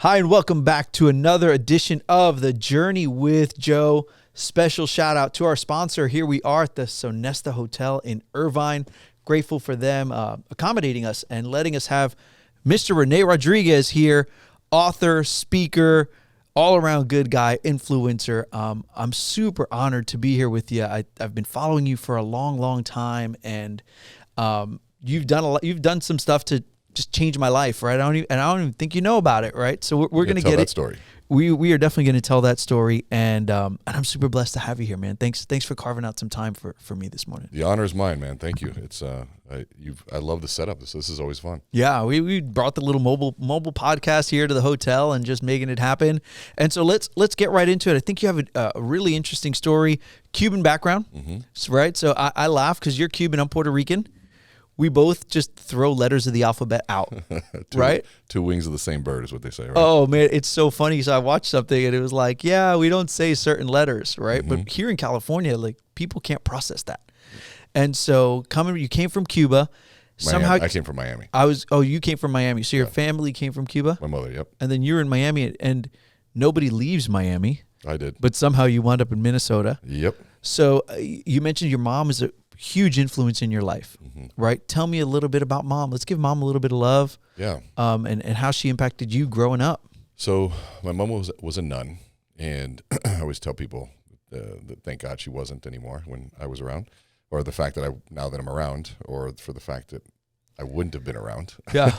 Hi, and welcome back to another edition of The Journey with Joe. Special shout out to our sponsor. Here we are at the Sonesta Hotel in Irvine. Grateful for them accommodating us and letting us have Mr. Rene Rodriguez here, author, speaker, all-around good guy, influencer. I'm super honored to be here with you. I've been following you for a long time, and you've done some stuff to just change my life, right? I don't even think you know about it, right? So we're going to get that story. We are definitely going to tell that story, and I'm super blessed to have you here, man. Thanks for carving out some time for me this morning. The honor is mine, man. Thank you. It's I love the setup. This is always fun. Yeah, we brought the little mobile podcast here to the hotel and just making it happen. And so let's get right into it. I think you have a really interesting story, Cuban background, right? So I laugh because you're Cuban, I'm Puerto Rican. We both just throw letters of the alphabet out, right? Two wings of the same bird is what they say, right? Oh, man, it's so funny. So I watched something, and it was like, yeah, we don't say certain letters, right? But here in California, like, people can't process that. And so you came from Cuba. Somehow I came from Miami. You came from Miami. So your family came from Cuba? My mother, yep. And then you're in Miami, and nobody leaves Miami. I did. But somehow you wound up in Minnesota. Yep. So you mentioned your mom is a huge influence in your life, right? Tell me a little bit about mom. Let's give mom a little bit of love. Yeah. And how she impacted you growing up. So my mom was a nun, and I always tell people that thank God she wasn't anymore when I was around, or the fact that now that I'm around, or for the fact that I wouldn't have been around. Yeah.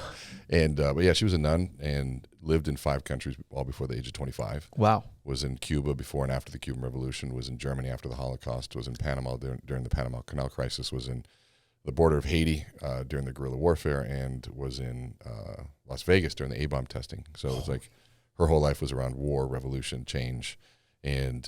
And but yeah, she was a nun and lived in 5 countries all before the age of 25. Wow. Was in Cuba before and after the Cuban Revolution, was in Germany after the Holocaust, was in Panama during the Panama Canal crisis, was in the border of Haiti during the guerrilla warfare, and was in Las Vegas during the A-bomb testing. So it was like her whole life was around war, revolution, change, and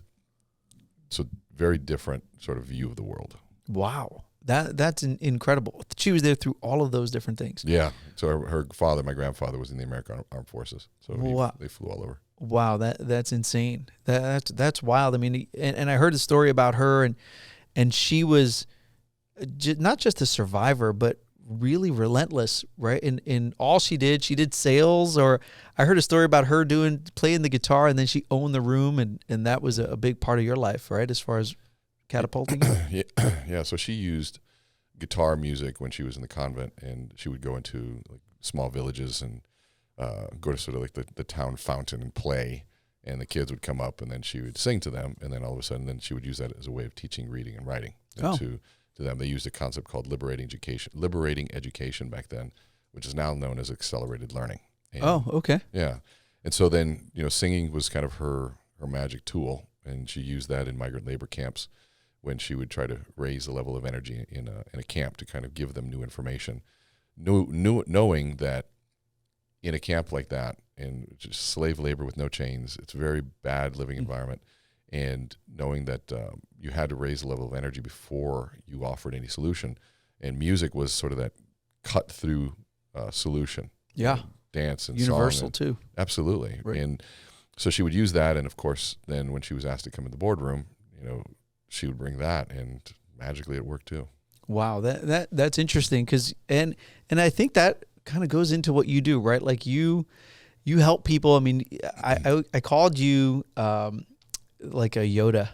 so very different sort of view of the world. Wow. That's incredible. She was there through all of those different things. Yeah. So her father, my grandfather, was in the American Armed Forces. So they flew all over. Wow, that's insane. That's wild. I mean, and I heard a story about her, and she was not just a survivor, but really relentless, right? In all she did sales, or I heard a story about her playing the guitar, and then she owned the room, and that was a big part of your life, right? As far as catapulting. Yeah. So she used guitar music when she was in the convent, and she would go into like small villages and go to sort of like the town fountain and play, and the kids would come up, and then she would sing to them, and then all of a sudden, then she would use that as a way of teaching reading and writing. And to them, they used a concept called liberating education back then, which is now known as accelerated learning. And, okay. Yeah, and so then singing was kind of her magic tool, and she used that in migrant labor camps when she would try to raise the level of energy in a camp to kind of give them new information, knowing that in a camp like that, and just slave labor with no chains, it's a very bad living environment, and knowing that you had to raise the level of energy before you offered any solution, and music was sort of that cut through solution. Yeah. Dance and universal song too. Absolutely. Right. And so she would use that, and of course, then when she was asked to come in the boardroom, she would bring that, and magically it worked too. Wow, that's interesting, because and I think that kind of goes into what you do, right? Like you help people. I mean, I called you like a Yoda,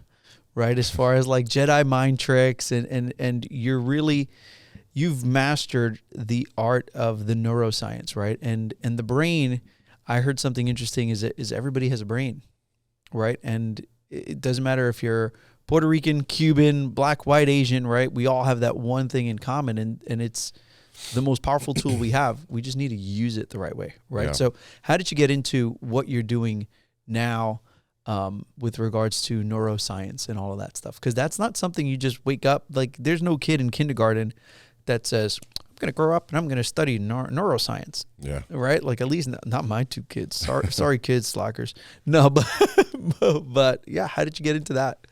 right? As far as like Jedi mind tricks, and you've mastered the art of the neuroscience, right? And the brain. I heard something interesting is everybody has a brain, right? And it doesn't matter if you're Puerto Rican, Cuban, black, white, Asian, right? We all have that one thing in common, and it's the most powerful tool we have. We just need to use it the right way, right? Yeah. So how did you get into what you're doing now with regards to neuroscience and all of that stuff? Because that's not something you just wake up, like there's no kid in kindergarten that says, I'm going to grow up and I'm going to study neuroscience. Yeah. Right? Like at least not my 2 kids. Sorry kids, slackers. No, but yeah, how did you get into that?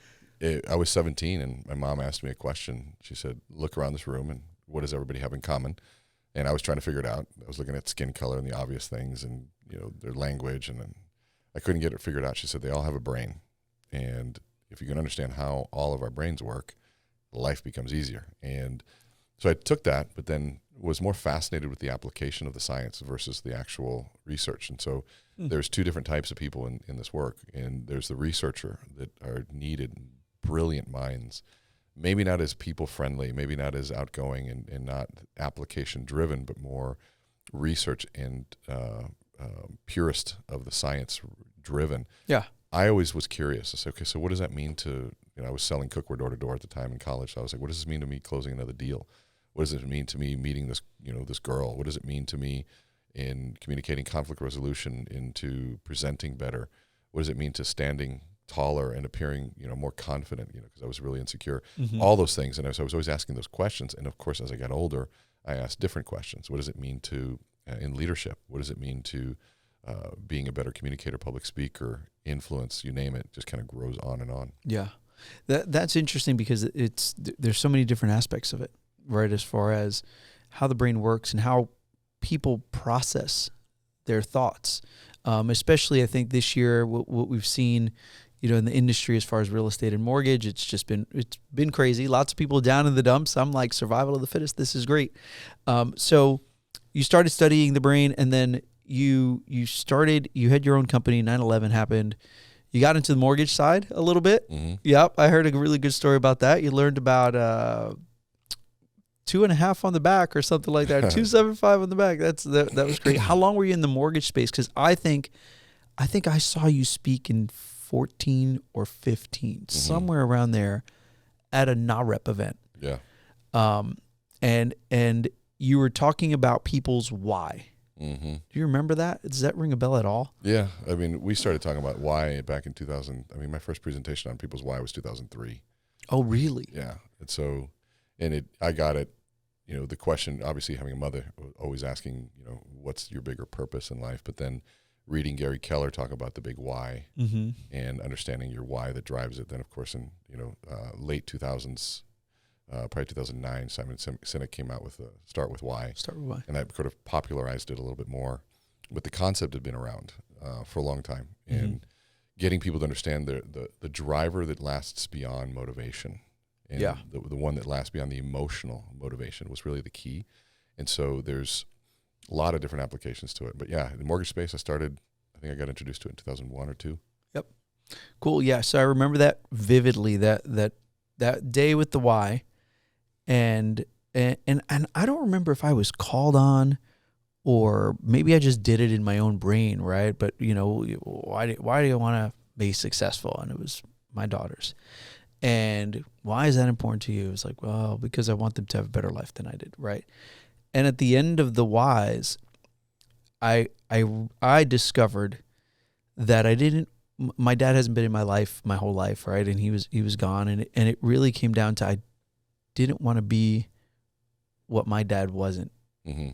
I was 17, and my mom asked me a question. She said, look around this room, and what does everybody have in common? And I was trying to figure it out. I was looking at skin color and the obvious things, and their language, and then I couldn't get it figured out. She said, they all have a brain, and if you can understand how all of our brains work, life becomes easier. And So I took that, but then was more fascinated with the application of the science versus the actual research. And so there's two different types of people in this work. And there's the researcher that are needed, brilliant minds, maybe not as people friendly, maybe not as outgoing and not application driven, but more research and purist of the science driven. Yeah. I always was curious. I said, okay, so what does that mean to, I was selling cookware door to door at the time in college. So I was like, what does this mean to me closing another deal? What does it mean to me meeting this, this girl? What does it mean to me in communicating conflict resolution, into presenting better? What does it mean to standing taller and appearing, more confident, because I was really insecure, all those things. And so I was always asking those questions. And of course, as I got older, I asked different questions. What does it mean to, in leadership? What does it mean to being a better communicator, public speaker, influence, you name it, just kind of grows on and on. Yeah. That's interesting because there's so many different aspects of it, right? As far as how the brain works and how people process their thoughts. Especially I think this year, what we've seen, in the industry as far as real estate and mortgage, it's been crazy. Lots of people down in the dumps. I'm like, survival of the fittest. This is great. So you started studying the brain, and then you had your own company. 9/11 happened. You got into the mortgage side a little bit. Yep. I heard a really good story about that. You learned about 2.5 on the back or something like that. 275 on the back. That was great. How long were you in the mortgage space? Because I think I saw you speak in 14 or 15, somewhere around there, at a NAREP event. Yeah. And you were talking about people's why. Do you remember that? Does that ring a bell at all? Yeah. I mean, we started talking about why back in 2000. I mean, my first presentation on people's why was 2003. Oh, really? Yeah. And so, I got it, the question, obviously having a mother, always asking, what's your bigger purpose in life? But then reading Gary Keller talk about the big why and understanding your why that drives it. Then, of course, in, late 2000s, probably 2009, Simon Sinek came out with Start With Why. Start With Why. And I sort of popularized it a little bit more. But the concept had been around for a long time. And getting people to understand the driver that lasts beyond motivation. And the one that lasts beyond the emotional motivation was really the key. And so there's a lot of different applications to it. But yeah, in the mortgage space, I think I got introduced to it in 2001 or 2. Yep. Cool. Yeah. So I remember that vividly, that day with the why. And I don't remember if I was called on or maybe I just did it in my own brain, right? But, why do you want to be successful? And it was my daughters. And why is that important to you? It's like, well, because I want them to have a better life than I did, right? And at the end of the whys, I discovered that my dad hasn't been in my life my whole life, right? And he was gone, and it really came down to I didn't want to be what my dad wasn't,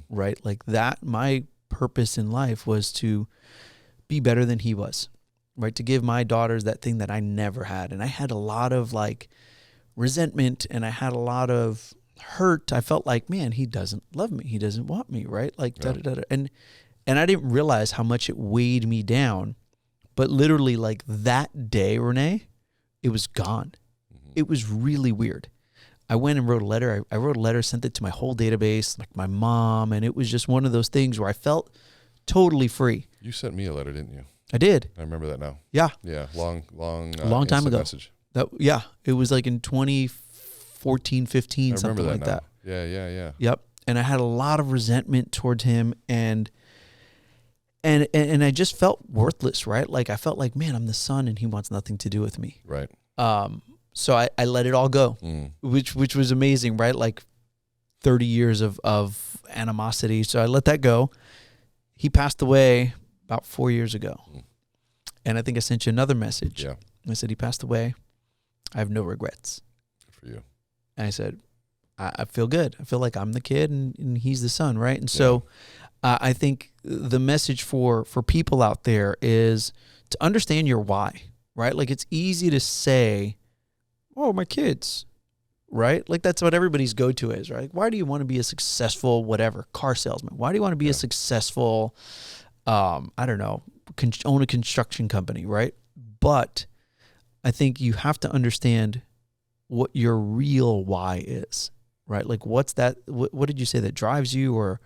right? Like that, my purpose in life was to be better than he was, right? To give my daughters that thing that I never had. And I had a lot of like resentment, and I had a lot of hurt. I felt like, man, he doesn't love me. He doesn't want me, right? Like, And I didn't realize how much it weighed me down. But literally like that day, Rene, it was gone. It was really weird. I went and wrote a letter. I wrote a letter, sent it to my whole database, like my mom. And it was just one of those things where I felt totally free. You sent me a letter, didn't you? I did. I remember that now. Yeah. Yeah. Long time ago. Message. It was like in 2014, 15, something like that. Yeah. Yep. And I had a lot of resentment towards him, and I just felt worthless, right? Like I felt like, man, I'm the son and he wants nothing to do with me. Right. So I let it all go, which was amazing, right? Like 30 years of animosity. So I let that go. He passed away about 4 years ago. And I think I sent you another message. Yeah. I said, he passed away. I have no regrets. Good for you. And I said, I feel good. I feel like I'm the kid and he's the son, right? And so I think the message for people out there is to understand your why, right? Like it's easy to say, oh, my kids, right? Like that's what everybody's go-to is, right? Why do you want to be a successful, whatever, car salesman? Why do you want to be a successful, I don't know, own a construction company, right? But I think you have to understand what your real why is, right? Like what's that, what did you say that drives you, or,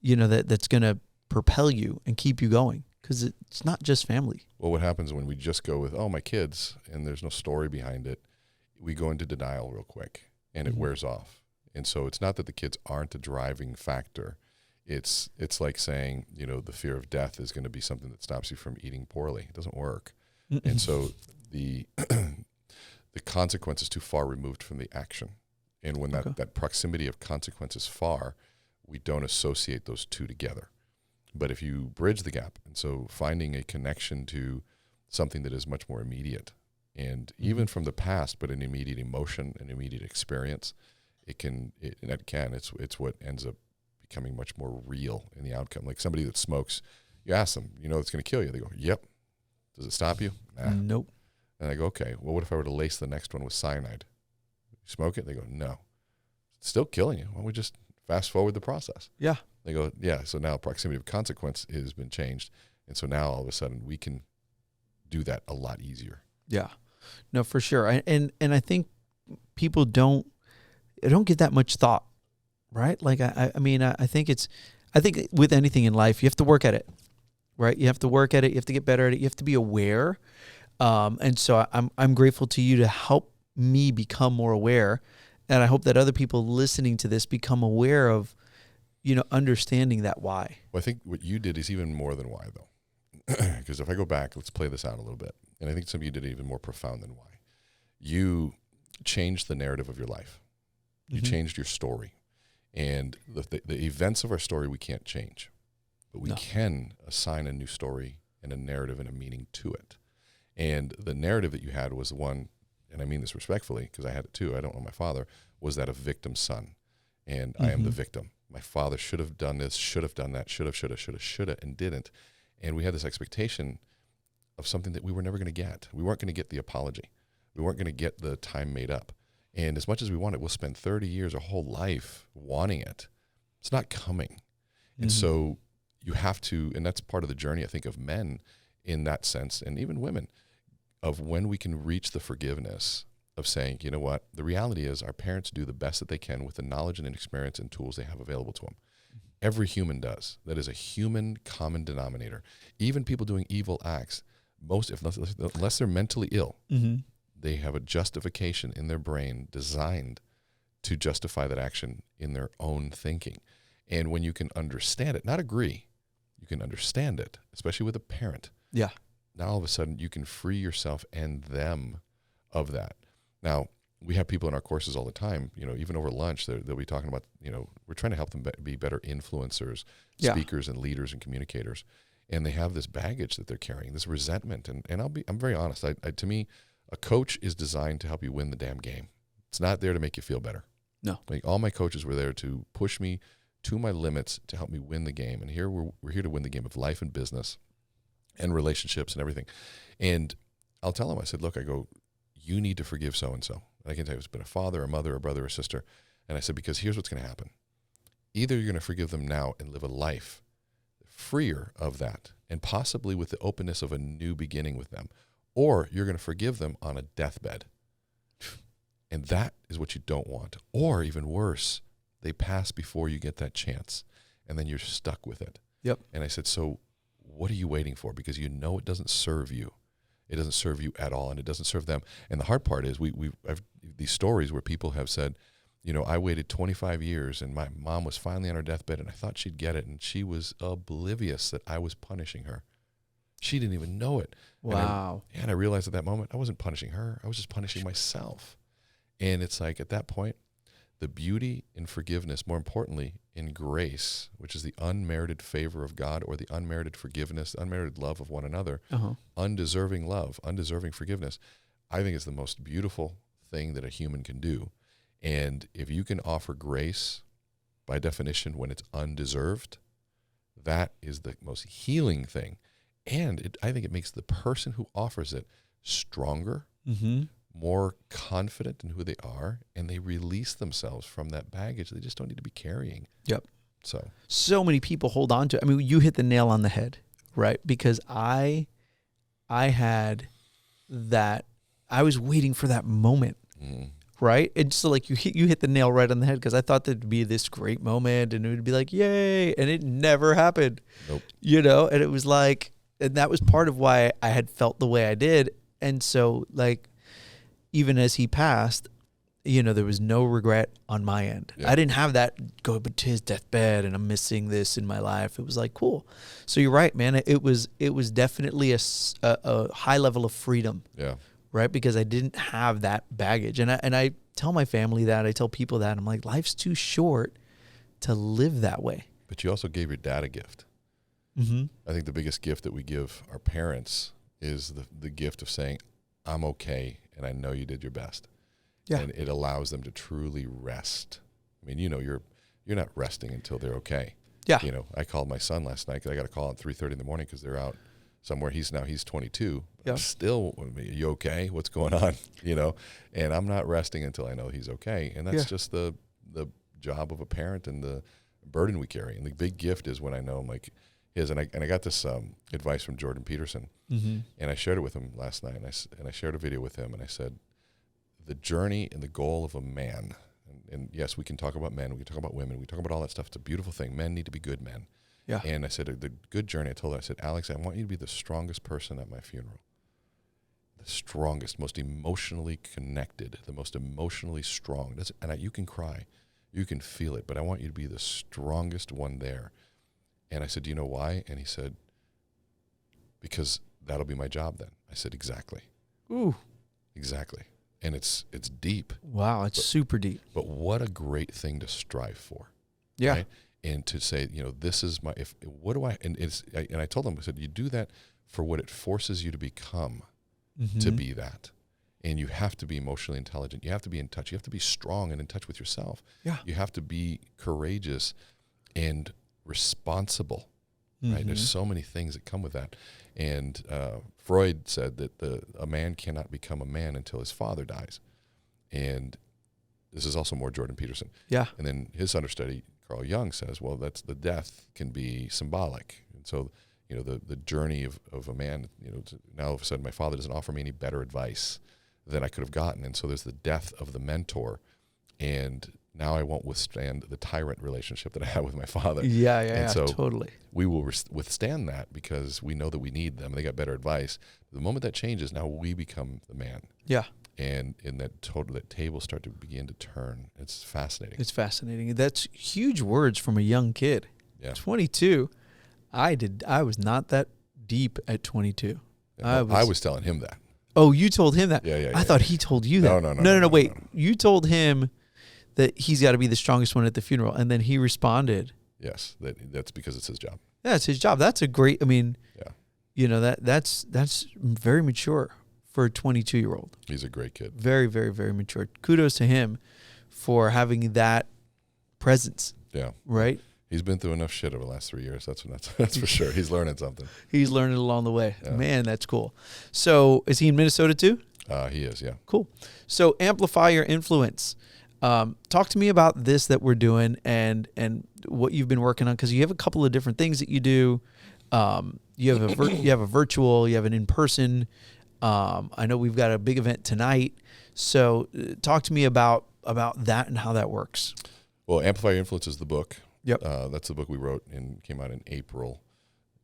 that's going to propel you and keep you going? Because it's not just family. Well, what happens when we just go with, my kids, and there's no story behind it, we go into denial real quick, and it wears off. And so it's not that the kids aren't a driving factor. It's like saying, the fear of death is going to be something that stops you from eating poorly. It doesn't work. And so the consequence is too far removed from the action. And when that proximity of consequence is far, we don't associate those two together. But if you bridge the gap, and so finding a connection to something that is much more immediate, and even from the past, but an immediate emotion, an immediate experience, it's what ends up becoming much more real in the outcome. Like somebody that smokes, you ask them, it's going to kill you. They go, yep. Does it stop you? Nah. Nope. And I go, okay, well, what if I were to lace the next one with cyanide? You smoke it? They go, no. It's still killing you. Why don't we just fast forward the process? Yeah. They go, yeah. So now proximity of consequence has been changed. And so now all of a sudden we can do that a lot easier. Yeah. No, for sure. And I think people don't give that much thought, right? Like, I think with anything in life, you have to work at it, right? You have to work at it. You have to get better at it. You have to be aware. And so I'm grateful to you to help me become more aware. And I hope that other people listening to this become aware of, understanding that why. Well, I think what you did is even more than why, though. Because if I go back, let's play this out a little bit. And I think some of you did it even more profound than why. You changed the narrative of your life. You changed your story. And the events of our story we can't change. But we can assign a new story and a narrative and a meaning to it. And the narrative that you had was the one, and I mean this respectfully because I had it too, I don't know my father, was that of victim son. And I am the victim. My father should have done this, should have done that, should have, and didn't. And we had this expectation of something that we were never going to get. We weren't going to get the apology. We weren't going to get the time made up. And as much as we want it, we'll spend 30 years, our whole life wanting it. It's not coming. And so you have to, and that's part of the journey, I think, of men in that sense, and even women, of when we can reach the forgiveness of saying, you know what, the reality is our parents do the best that they can with the knowledge and experience and tools they have available to them. Every human does. That is a human common denominator. Even people doing evil acts, unless they're mentally ill, they have a justification in their brain designed to justify that action in their own thinking. And when you can understand it, not agree, you can understand it, especially with a parent. Yeah. Now all of a sudden you can free yourself and them of that. Now, we have people in our courses all the time, even over lunch, they'll be talking about, we're trying to help them be better influencers, speakers and leaders and communicators. And they have this baggage that they're carrying, this resentment. And I'm very honest. To me, a coach is designed to help you win the damn game. It's not there to make you feel better. No. Like all my coaches were there to push me to my limits to help me win the game. And here we're here to win the game of life and business and relationships and everything. And I'll tell them, I said, look, you need to forgive so-and-so. And I can tell you it's been a father, a mother, a brother, or sister. And I said, because here's what's going to happen. Either you're going to forgive them now and live a life freer of that, and possibly with the openness of a new beginning with them, or you're going to forgive them on a deathbed. And that is what you don't want. Or even worse, they pass before you get that chance, and then you're stuck with it. Yep. And I said, so what are you waiting for? Because it doesn't serve you. It doesn't serve you at all, and it doesn't serve them. And the hard part is I've these stories where people have said, I waited 25 years, and my mom was finally on her deathbed, and I thought she'd get it, and she was oblivious that I was punishing her. She didn't even know it. Wow. And I realized at that moment, I wasn't punishing her. I was just punishing myself. And it's like at that point, the beauty in forgiveness, more importantly, in grace, which is the unmerited favor of God or the unmerited forgiveness, unmerited love of one another, undeserving love, undeserving forgiveness, I think is the most beautiful thing that a human can do. And if you can offer grace, by definition, when it's undeserved, that is the most healing thing. And I think it makes the person who offers it stronger, more confident in who they are, and they release themselves from that baggage they just don't need to be carrying. Yep. So many people hold on to it. I mean, you hit the nail on the head, right? Because I had that, I was waiting for that moment, right? And so like you hit the nail right on the head, because I thought there'd be this great moment and it would be like, yay, and it never happened. Nope. You know, and it was like, and that was part of why I had felt the way I did. And so like, even as he passed, you know, there was no regret on my end. Yeah. I didn't have that go to his deathbed and I'm missing this in my life. It was like, cool. So you're right, man. It was definitely a high level of freedom. Yeah. Right. Because I didn't have that baggage. And I tell my family that, I tell people that, I'm like, life's too short to live that way. But you also gave your dad a gift. Mm-hmm. I think the biggest gift that we give our parents is the gift of saying, I'm okay, and I know you did your best. Yeah. And it allows them to truly rest. I mean, you know, you're not resting until they're okay. Yeah. You know, I called my son last night because I got a call at 3:30 in the morning because they're out somewhere. He's 22. Yeah. I'm still, are you okay? What's going on? You know, and I'm not resting until I know he's okay. And that's just the job of a parent and the burden we carry. And the big gift is when I know I'm like his. And I got this advice from Jordan Peterson, Mm-hmm. and I shared it with him last night. And I shared a video with him, and I said, the journey and the goal of a man, and yes, we can talk about men, we can talk about women, we talk about all that stuff. It's a beautiful thing. Men need to be good men. Yeah. And I said, the good journey, I told her, I said, Alex, I want you to be the strongest person at my funeral. The strongest, most emotionally connected, the most emotionally strong. You can cry, you can feel it, but I want you to be the strongest one there. And I said, do you know why? And he said, because that'll be my job then. I said, exactly. Ooh. Exactly. And it's deep. Wow. It's super deep. But what a great thing to strive for. Yeah. Right? And to say, you know, this is my, and I told him, I said, you do that for what it forces you to become, Mm-hmm. to be that. And you have to be emotionally intelligent. You have to be in touch. You have to be strong and in touch with yourself. Yeah. You have to be courageous and responsible. Right? Mm-hmm. There's so many things that come with that. And Freud said that a man cannot become a man until his father dies. And this is also more Jordan Peterson. Yeah. And then his understudy, Carl Jung, says, well, that's the death can be symbolic. And so, you know, the journey of a man, you know, now all of a sudden my father doesn't offer me any better advice than I could have gotten. And so there's the death of the mentor. And now I won't withstand the tyrant relationship that I had with my father. Yeah, And so totally. we will withstand that because we know that we need them. They got better advice. The moment that changes, now we become the man. Yeah. And in that tables start to begin to turn. It's fascinating. It's fascinating. That's huge words from a young kid. Yeah. 22. I was not that deep at 22. I was telling him that. Oh, you told him that? Yeah. I thought he told you that. No. Wait. You told him that he's got to be the strongest one at the funeral, and then he responded. Yes, that's because it's his job. Yeah, it's his job. That's a great. I mean, yeah, you know that's very mature for a 22-year-old. He's a great kid. Very, very, very mature. Kudos to him for having that presence. Yeah. Right. He's been through enough shit over the last 3 years. That's for sure. He's learning something. He's learning along the way. Yeah. Man, that's cool. So is he in Minnesota too? He is, yeah. Cool. So amplify your influence. Talk to me about this that we're doing and what you've been working on, because you have a couple of different things that you do. You have a virtual, you have an in-person. I know we've got a big event tonight. So talk to me about that and how that works. Well, Amplify Your Influence is the book. Yep. That's the book we wrote and came out in April.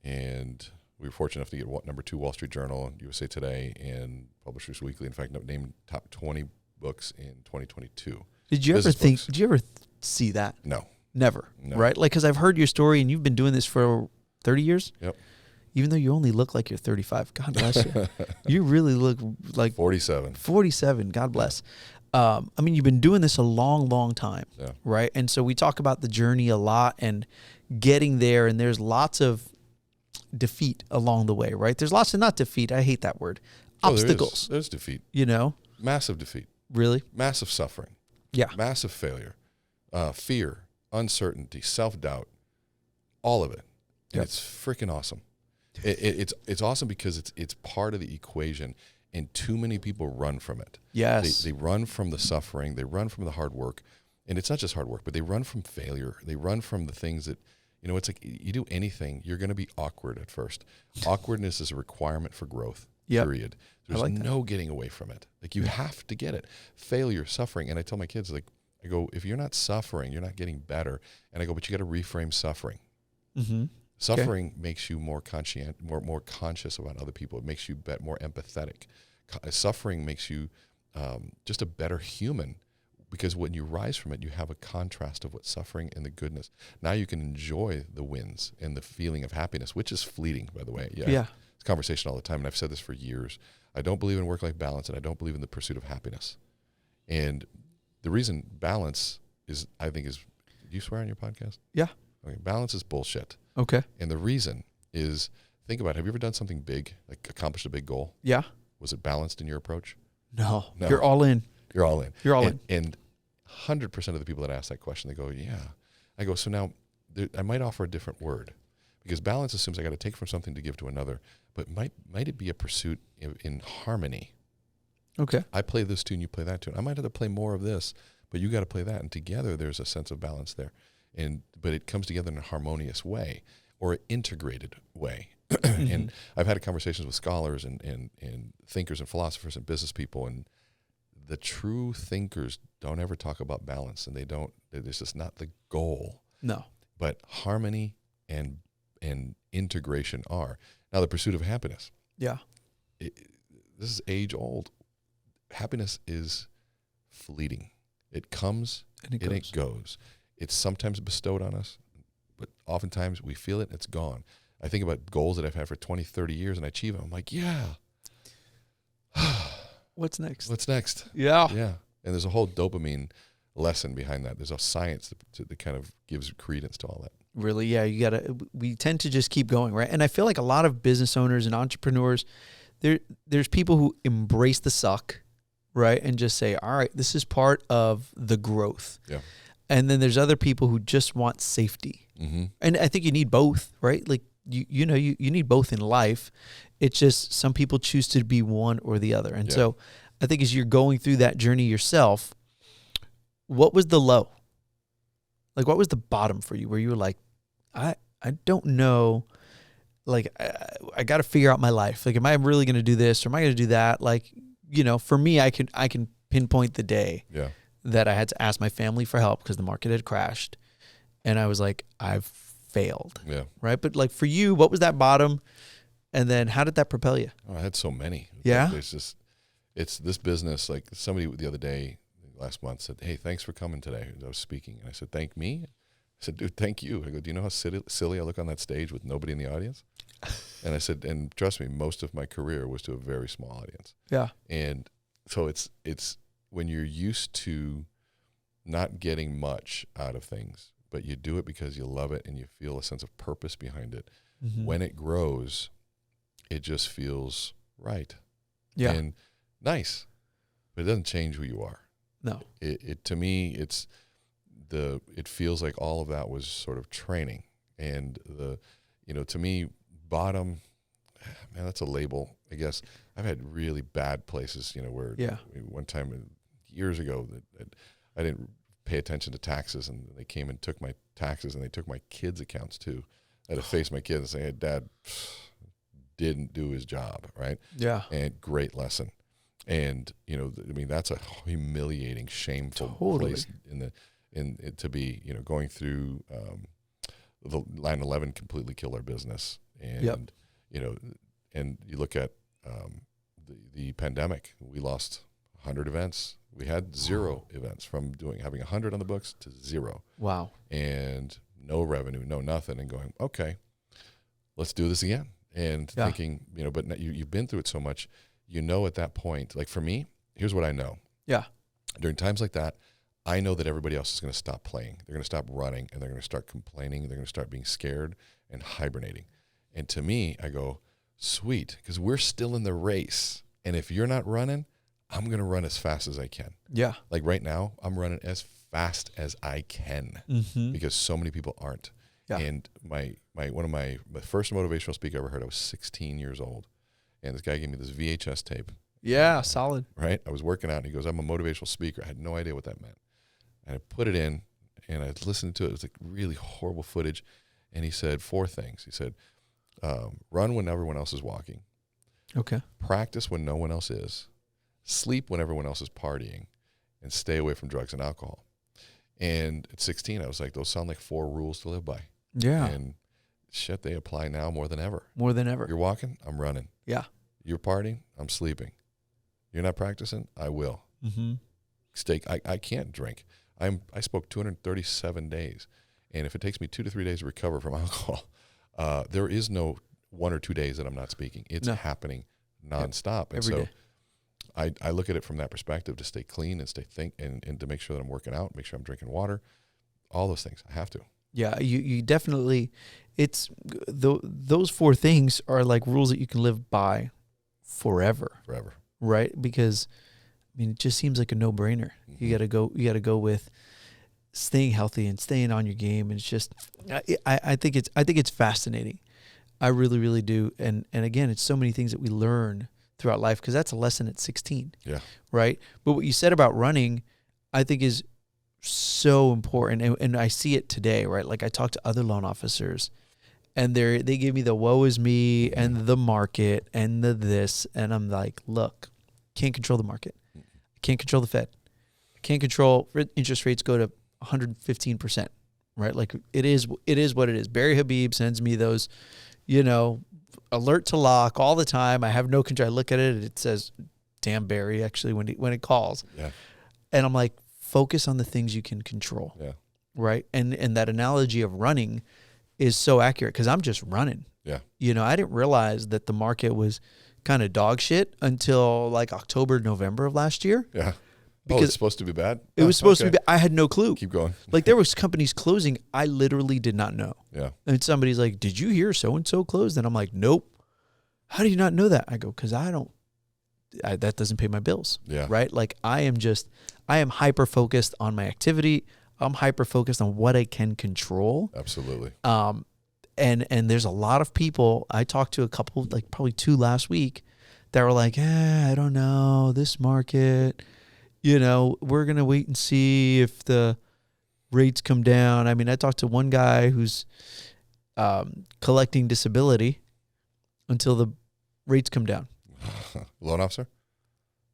And we were fortunate enough to get number 2 Wall Street Journal, USA Today, and Publishers Weekly. In fact, named top 20 books in 2022. Did you ever see that? No. Never. No. Right? Like, because I've heard your story and you've been doing this for 30 years. Yep. Even though you only look like you're 35. God bless you. You really look like 47. 47. God bless. I mean, you've been doing this a long, long time. Yeah. Right? And so we talk about the journey a lot and getting there, and there's lots of defeat along the way, right? There's lots of, not defeat, I hate that word, obstacles. There's defeat. You know? Massive defeat. Really? Massive suffering. Yeah. Massive failure. Fear, uncertainty, self-doubt, all of it. And Yep. it's freaking awesome. It's awesome because it's part of the equation, and too many people run from it. Yes. They run from the suffering, they run from the hard work, and it's not just hard work, but they run from failure. They run from the things that, you know, it's like you do anything, you're going to be awkward at first. Awkwardness is a requirement for growth. Yep. period. There's like no getting away from it. Like you have to get it. Failure, suffering. And I tell my kids, like, I go, if you're not suffering, you're not getting better. And I go, but you got to reframe suffering. Mm-hmm. Suffering makes you more more conscious about other people. It makes you more empathetic. Suffering makes you just a better human, because when you rise from it, you have a contrast of what suffering and the goodness. Now you can enjoy the wins and the feeling of happiness, which is fleeting, by the way. Yeah. It's a conversation all the time, and I've said this for years. I don't believe in work-life balance, and I don't believe in the pursuit of happiness. And the reason balance is, I think, is, do you swear on your podcast? Yeah. Okay, balance is bullshit. Okay. And the reason is, think about it. Have you ever done something big, like accomplished a big goal? Yeah. Was it balanced in your approach? No. No. You're all in. You're all in. You're all in. And 100% of the people that ask that question, they go, yeah. I go, so now I might offer a different word, because balance assumes I got to take from something to give to another, but might it be a pursuit in harmony? Okay. I play this tune, you play that tune. I might have to play more of this, but you got to play that. And together there's a sense of balance there. But it comes together in a harmonious way, or an integrated way. And I've had conversations with scholars and thinkers and philosophers and business people, and the true thinkers don't ever talk about balance, and it's just not the goal. No. But harmony and integration are. Now, the pursuit of happiness. Yeah. This is age old. Happiness is fleeting. It comes and it goes. It's sometimes bestowed on us, but oftentimes we feel it and it's gone. I think about goals that I've had for 20, 30 years, and I achieve them. I'm like, yeah. What's next? What's next? Yeah. Yeah. And there's a whole dopamine lesson behind that. There's a science that kind of gives credence to all that. Really, yeah. We tend to just keep going, right? And I feel like a lot of business owners and entrepreneurs, there's people who embrace the suck, right? And just say, all right, this is part of the growth. Yeah. And then there's other people who just want safety. Mm-hmm. And I think you need both, right? Like, you need both in life. It's just some people choose to be one or the other. And so I think as you're going through that journey yourself, what was the low? Like, what was the bottom for you where you were like, I don't know, like, I got to figure out my life. Like, am I really going to do this or am I going to do that? Like, for me, I can pinpoint the day that I had to ask my family for help because the market had crashed. And I was like, I've failed. Yeah. Right. But like for you, what was that bottom? And then how did that propel you? Oh, I had so many. Yeah. It's this business. Like somebody the other day, last month, said, "Hey, thanks for coming today." I was speaking. And I said, "Thank me?" I said, "Dude, thank you." I go, "Do you know how silly I look on that stage with nobody in the audience?" And I said, "And trust me, most of my career was to a very small audience." Yeah. And so it's when you're used to not getting much out of things, but you do it because you love it and you feel a sense of purpose behind it. Mm-hmm. When it grows, it just feels right. Yeah. And nice. But it doesn't change who you are. No. It to me, it feels like all of that was sort of training. And to me, bottom, man, that's a label, I guess. I've had really bad places, where one time years ago that I didn't pay attention to taxes, and they came and took my taxes, and they took my kids' accounts too. I had to face my kids and say, "Hey, Dad didn't do his job," right? Yeah. And great lesson. And that's a humiliating, shameful place to be. Going through the 9/11 completely killed our business, and and you look at the pandemic, we lost 100 events. We had 0 events from having 100 on the books to 0. Wow. And no revenue, no nothing, and going, okay, let's do this again. And thinking, but you've been through it so much, at that point, like for me, here's what I know. Yeah. During times like that, I know that everybody else is going to stop playing. They're going to stop running, and they're going to start complaining. They're going to start being scared and hibernating. And to me, I go, sweet, because we're still in the race. And if you're not running, I'm going to run as fast as I can. Yeah. Like right now, I'm running as fast as I can because so many people aren't. Yeah. And one of my first motivational speaker I ever heard, I was 16 years old. And this guy gave me this VHS tape. Yeah, solid. Right? I was working out, and he goes, "I'm a motivational speaker." I had no idea what that meant. And I put it in, and I listened to it. It was like really horrible footage. And he said 4 things. He said, run when everyone else is walking. Okay. Practice when no one else is. Sleep when everyone else is partying. And stay away from drugs and alcohol. And at 16, I was like, those sound like 4 rules to live by. Yeah. And shit, they apply now more than ever. More than ever. You're walking, I'm running. Yeah. You're partying, I'm sleeping. You're not practicing, I will. Mm-hmm. I can't drink. I spoke 237 days. And if it takes me 2 to 3 days to recover from alcohol, there is no 1 or 2 days that I'm not speaking. It's happening nonstop. And Every day. I look at it from that perspective, to stay clean and and to make sure that I'm working out, make sure I'm drinking water, all those things. I have to. Yeah, you definitely, it's those 4 things are like rules that you can live by forever. Forever. Right? Because I mean, it just seems like a no-brainer. Mm-hmm. You got to go with staying healthy and staying on your game. And it's just, I think it's fascinating. I really, really do. And again, it's so many things that we learn throughout life, because that's a lesson at 16. Yeah. Right. But what you said about running, I think is so important. And I see it today, right? Like I talk to other loan officers and they give me the woe is me and the market and the this. And I'm like, look, can't control the market. Can't control the Fed. Can't control interest rates go to 115%, right? Like it is what it is. Barry Habib sends me those, alert to lock all the time. I have no control. I look at it, it says, damn Barry, actually, when it calls. Yeah. And I'm like, focus on the things you can control. Yeah. Right. And that analogy of running is so accurate, because I'm just running. Yeah. I didn't realize that the market was kind of dog shit until like October, November of last year. Yeah. Because it's supposed to be bad? It was supposed to be bad. I had no clue. Keep going. Like there was companies closing I literally did not know. Yeah. And somebody's like, did you hear so-and-so closed? And I'm like, nope. How do you not know that? I go, because that doesn't pay my bills. Yeah. Right? Like I am hyper-focused on my activity. I'm hyper-focused on what I can control. Absolutely. And there's a lot of people, I talked to a couple, like probably 2 last week, that were like, I don't know, this market, we're going to wait and see if the rates come down. I mean, I talked to one guy who's collecting disability until the rates come down. Loan officer?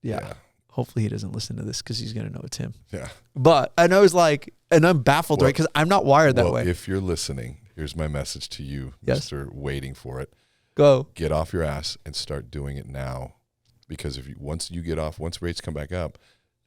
Yeah. Hopefully he doesn't listen to this, because he's going to know it's him. Yeah. But I know, it's like, and I'm baffled, right? Because I'm not wired that way. If you're listening, here's my message to you, Yes. Mr. Waiting for it. Go. Get off your ass and start doing it now. Because once rates come back up,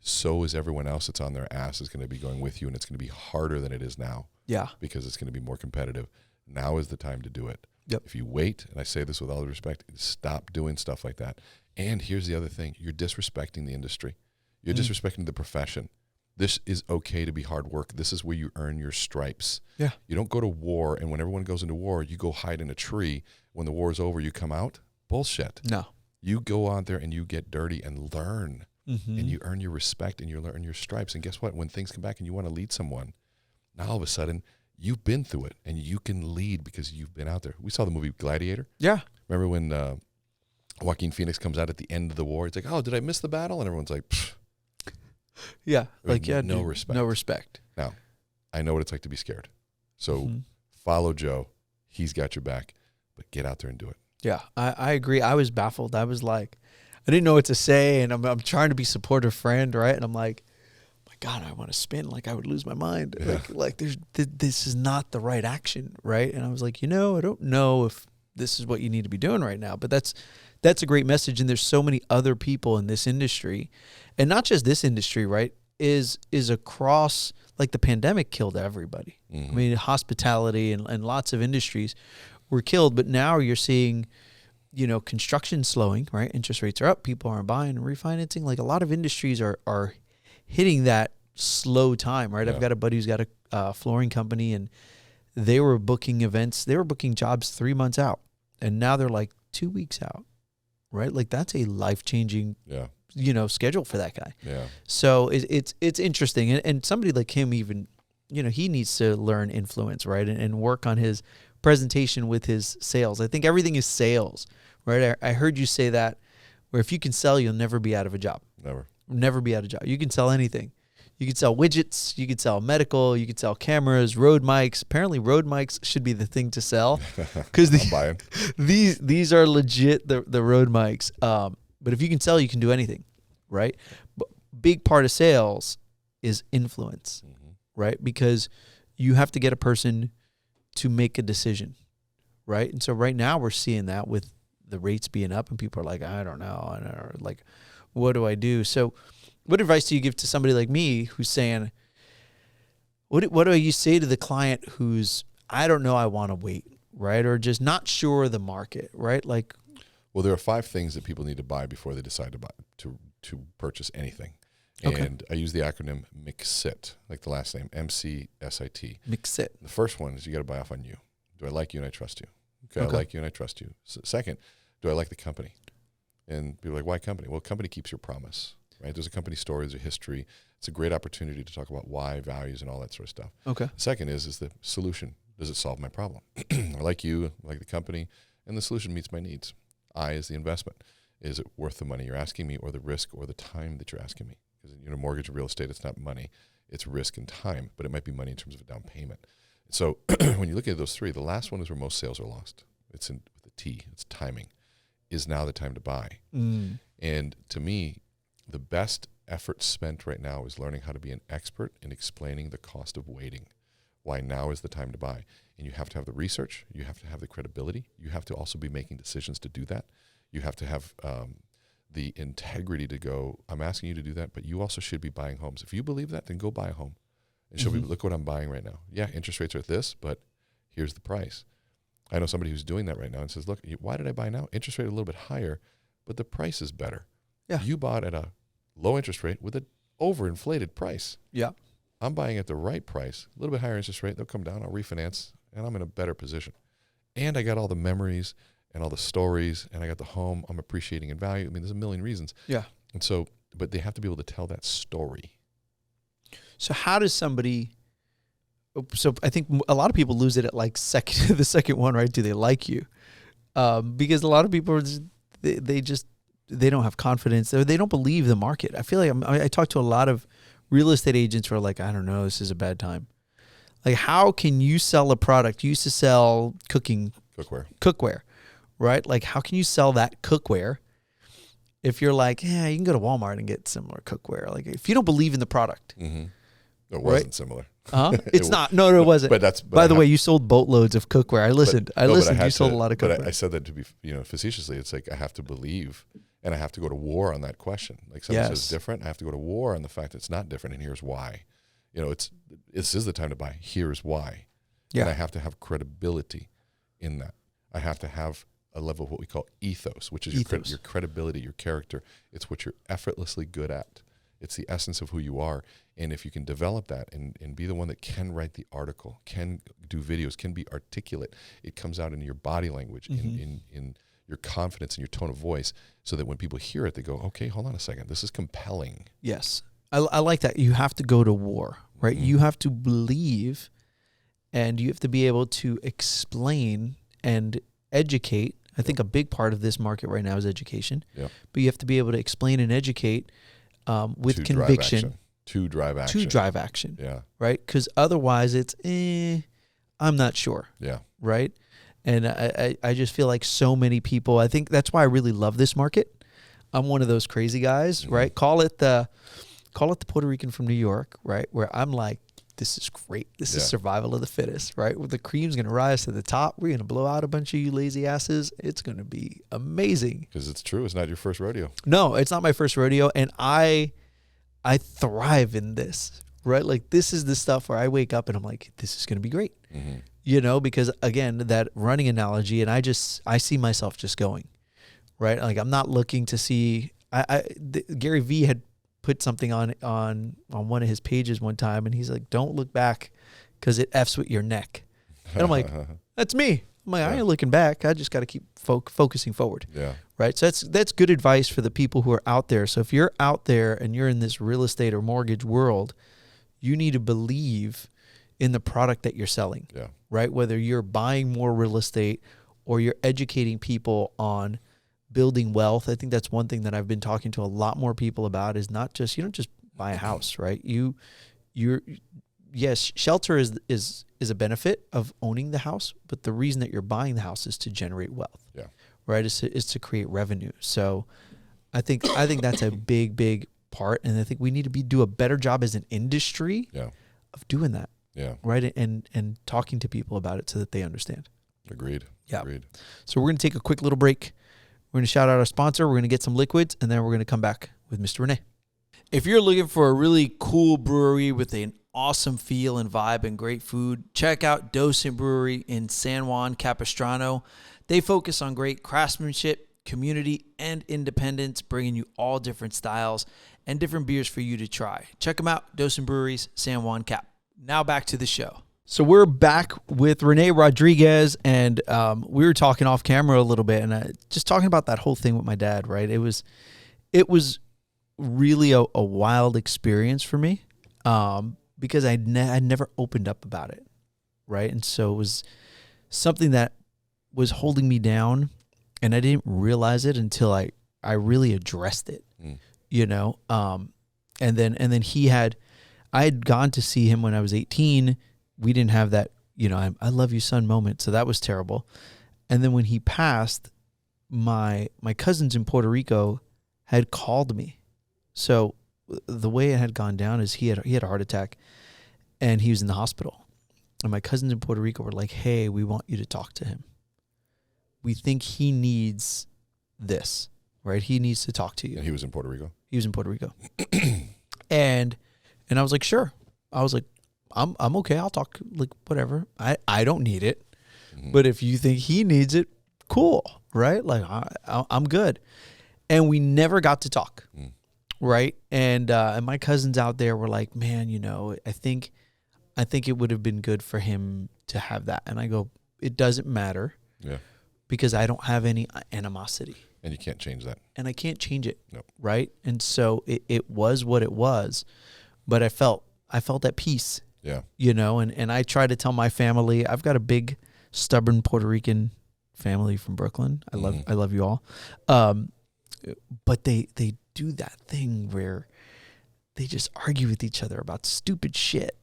so is everyone else that's on their ass is going to be going with you, and it's going to be harder than it is now. Yeah. Because it's going to be more competitive. Now is the time to do it. Yep. If you wait, and I say this with all due respect, stop doing stuff like that. And here's the other thing. You're disrespecting the industry. You're disrespecting the profession. This is okay to be hard work. This is where you earn your stripes. Yeah. You don't go to war, and when everyone goes into war, you go hide in a tree. When the war is over, you come out. Bullshit. No. You go out there and you get dirty and learn. Mm-hmm. And you earn your respect and you earn your stripes. And guess what? When things come back and you want to lead someone, now all of a sudden you've been through it and you can lead because you've been out there. We saw the movie Gladiator. Yeah. Remember when Joaquin Phoenix comes out at the end of the war? It's like, oh, did I miss the battle? And everyone's like, pfft. Yeah. Like, yeah. No respect. No respect. Now, I know what it's like to be scared. So follow Joe. He's got your back. But get out there and do it. Yeah, I agree. I was baffled. I was like, I didn't know what to say, and I'm trying to be supportive friend, right? And I'm like, my God, I want to spin. Like I would lose my mind. Yeah. Like this is not the right action, right? And I was like, I don't know if this is what you need to be doing right now. But that's a great message. And there's so many other people in this industry, and not just this industry, right? Is across, like the pandemic killed everybody. I mean, hospitality and lots of industries were killed, but now you're seeing, construction slowing, right? Interest rates are up, people aren't buying and refinancing. Like a lot of industries are hitting that slow time, right? Yeah. I've got a buddy who's got a flooring company, and they were booking events, they were booking jobs 3 months out, and now they're like 2 weeks out, right? Like that's a life-changing, schedule for that guy. Yeah. So it's interesting, and somebody like him even, he needs to learn influence, right? And work on his presentation with his sales. I think everything is sales, right? I heard you say that, where if you can sell, you'll never be out of a job. Never. Never be out of a job. You can sell anything. You could sell widgets. You could sell medical. You could sell cameras, Rode mics. Apparently, Rode mics should be the thing to sell because these are legit the Rode mics. But if you can sell, you can do anything, right? But big part of sales is influence, right? Because you have to get a person to make a decision, right? And so right now we're seeing that with the rates being up, and people are like, I don't know, or like, what do I do? So what advice do you give to somebody like me who's saying, what do you say to the client who's, I don't know, I want to wait, right? Or just not sure of the market, right? Like, well, there are 5 things that people need to buy before they decide to buy, to purchase anything. And I use the acronym MCSIT, like the last name, MCSIT. MCSIT. The first one is you got to buy off on you. Do I like you and I trust you? Okay, I like you and I trust you. Second, do I like the company? And people are like, why company? Well, company keeps your promise. Right? There's a company story, there's a history. It's a great opportunity to talk about why, values, and all that sort of stuff. Okay. Second is the solution. Does it solve my problem? I like you, I like the company, and the solution meets my needs. I is the investment. Is it worth the money you're asking me, or the risk, or the time that you're asking me? Because mortgage and real estate, it's not money, it's risk and time, but it might be money in terms of a down payment. So when you look at those 3, the last one is where most sales are lost. It's with the T. It's timing. Is now the time to buy? And to me, the best effort spent right now is learning how to be an expert in explaining the cost of waiting, why now is the time to buy. And you have to have the research, you have to have the credibility, you have to also be making decisions to do that. You have to have the integrity to go, I'm asking you to do that, but you also should be buying homes. If you believe that, then go buy a home. And show me, look what I'm buying right now. Yeah, interest rates are at this, but here's the price. I know somebody who's doing that right now and says, look, why did I buy now? Interest rate a little bit higher, but the price is better. Yeah. You bought at a low interest rate with an overinflated price. Yeah. I'm buying at the right price, a little bit higher interest rate. They'll come down, I'll refinance, and I'm in a better position. And I got all the memories and all the stories, and I got the home I'm appreciating in value. I mean, there's a million reasons. Yeah. And so, but they have to be able to tell that story. So how does somebody, so I think a lot of people lose it at like the second one, right? Do they like you? Because a lot of people are just, they don't have confidence, or they don't believe the market. I feel like I talk to a lot of real estate agents who are like, I don't know, this is a bad time. Like, how can you sell a product? You used to sell cookware, right? Like, how can you sell that cookware if you're like, yeah, you can go to Walmart and get similar cookware? Like, if you don't believe in the product. It wasn't similar. It's not. No, it wasn't. But by the way, you sold boatloads of cookware. I listened. You sold a lot of cookware. But I said that to be, facetiously. It's like I have to believe, and I have to go to war on that question. Like someone says different, I have to go to war on the fact that it's not different, and here's why. This is the time to buy. Here's why. Yeah. And I have to have credibility in that. I have to have a level of what we call ethos, which is your credibility, your character. It's what you're effortlessly good at. It's the essence of who you are. And if you can develop that and be the one that can write the article, can do videos, can be articulate, it comes out in your body language, in your confidence and your tone of voice, so that when people hear it, they go, okay, hold on a second, this is compelling. Yes. I like that. You have to go to war, right? You have to believe, and you have to be able to explain and educate. I think a big part of this market right now is education. Yeah. But you have to be able to explain and educate with conviction. To drive action. Yeah. Right? Because otherwise it's, I'm not sure. Yeah. Right? And I just feel like so many people, I think that's why I really love this market. I'm one of those crazy guys, right? Call it the Puerto Rican from New York, right? Where I'm like, this is great. This is survival of the fittest, right? Where the cream's going to rise to the top. We're going to blow out a bunch of you lazy asses. It's going to be amazing. Because it's true. It's not your first rodeo. No, it's not my first rodeo. And I thrive in this, right? Like, this is the stuff where I wake up and I'm like, this is going to be great. Because again, that running analogy, and I see myself just going, right? Like, I'm not looking to see, Gary Vee had put something on one of his pages one time, and he's like, don't look back because it F's with your neck. And I'm like, that's me. I'm like, I ain't looking back. I just got to keep focusing forward. Yeah. Right. So that's good advice for the people who are out there. So if you're out there and you're in this real estate or mortgage world, you need to believe in the product that you're selling. Yeah. Right. Whether you're buying more real estate or you're educating people on building wealth. I think that's one thing that I've been talking to a lot more people about, is not just, you don't just buy a house, right? Yes, shelter is a benefit of owning the house, but the reason that you're buying the house is to generate wealth. Yeah. Right? Is to create revenue. So I think that's a big part, and I think we need to do a better job as an industry of doing that. Yeah. Right? And talking to people about it so that they understand. Agreed. Yeah. Agreed. So we're going to take a quick little break. We're going to shout out our sponsor. We're going to get some liquids, and then we're going to come back with Mr. Rene. If you're looking for a really cool brewery with an awesome feel and vibe and great food, check out Docent Brewery in San Juan Capistrano. They focus on great craftsmanship, community, and independence, bringing you all different styles and different beers for you to try. Check them out, Docent Breweries, San Juan Cap. Now back to the show. So we're back with Rene Rodriguez, and we were talking off camera a little bit, and just talking about that whole thing with my dad, right? It was really a wild experience for me because I'd never opened up about it, right? And so it was something that was holding me down, and I didn't realize it until I really addressed it, you know? And then I had gone to see him when I was 18. We didn't have that, you know, I love you son moment. So that was terrible. And then when he passed, my cousins in Puerto Rico had called me. So the way it had gone down is he had a heart attack and he was in the hospital. And my cousins in Puerto Rico were like, hey, we want you to talk to him. We think he needs this, right? He needs to talk to you. And he was in Puerto Rico? He was in Puerto Rico. and I was like, sure. I was like, I'm okay. I'll talk, like, whatever. I don't need it. Mm-hmm. But if you think he needs it, cool, right? Like, I'm good. And we never got to talk, right? And my cousins out there were like, man, you know, I think it would have been good for him to have that. And I go, it doesn't matter. Yeah. Because I don't have any animosity. And you can't change that. And I can't change it. Nope. Right? And so it was what it was. But I felt at peace. Yeah. You know, and I try to tell my family, I've got a big, stubborn Puerto Rican family from Brooklyn. I love you all. But they do that thing where they just argue with each other about stupid shit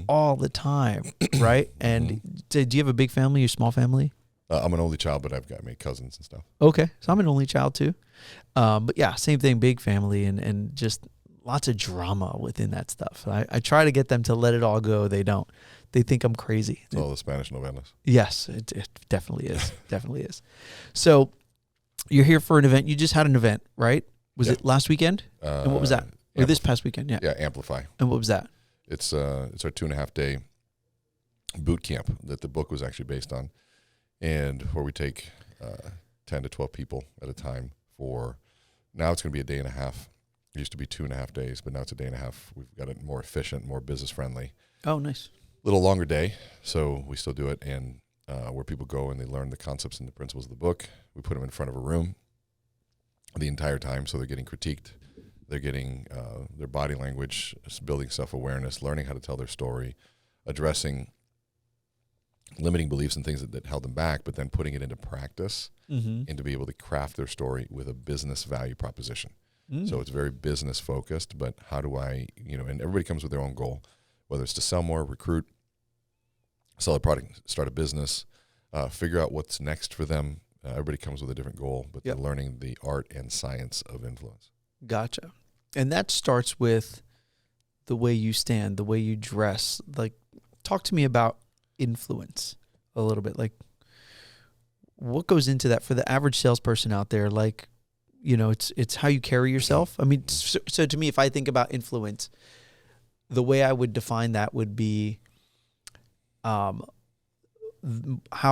all the time. Right? And do you have a big family or small family? I'm an only child, but I've got many cousins and stuff. Okay. So I'm an only child too. But yeah, same thing, big family and just lots of drama within that stuff. I try to get them to let it all go. They don't. They think I'm crazy. It's all the Spanish novelas. Yes, it definitely is. Definitely is. So you're here for an event. You just had an event, right? Was it last weekend? And what was that? Or this past weekend? Yeah. Yeah, Amplify. And what was that? It's our 2.5 day boot camp that the book was actually based on. And where we take 10 to 12 people at a time for, now it's going to be a day and a half. It used to be 2.5 days, but now it's a day and a half. We've got it more efficient, more business friendly. Oh, nice. Little longer day, so we still do it. And where people go and they learn the concepts and the principles of the book, we put them in front of a room the entire time, so they're getting critiqued. They're getting their body language, building self-awareness, learning how to tell their story, addressing limiting beliefs and things that held them back, but then putting it into practice and to be able to craft their story with a business value proposition. So it's very business focused, but how do I, you know, and everybody comes with their own goal, whether it's to sell more, recruit, sell a product, start a business, figure out what's next for them. Everybody comes with a different goal, but they're learning the art and science of influence. Gotcha. And that starts with the way you stand, the way you dress. Like, talk to me about influence a little bit. Like, what goes into that for the average salesperson out there? Like, you know, it's how you carry yourself. I mean, so to me, if I think about influence, the way I would define that would be how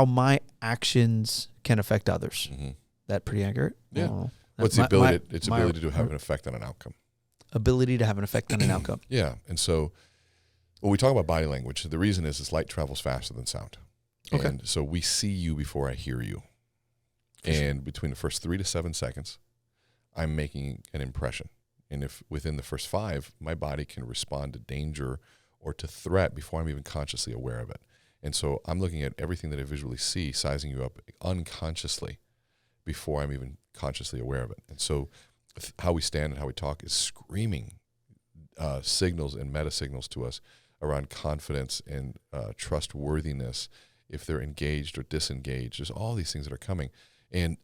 my actions can affect others. That pretty accurate? Yeah. Oh, what's the ability? It's ability to have an effect on an outcome. Ability to have an effect on an outcome. Yeah. And so when we talk about body language, the reason is light travels faster than sound. Okay. And so we see you before I hear you. And between the first 3 to 7 seconds, I'm making an impression. And if within the first 5, my body can respond to danger or to threat before I'm even consciously aware of it. And so I'm looking at everything that I visually see, sizing you up unconsciously before I'm even consciously aware of it. And so how we stand and how we talk is screaming signals and meta signals to us around confidence and trustworthiness, if they're engaged or disengaged. There's all these things that are coming. And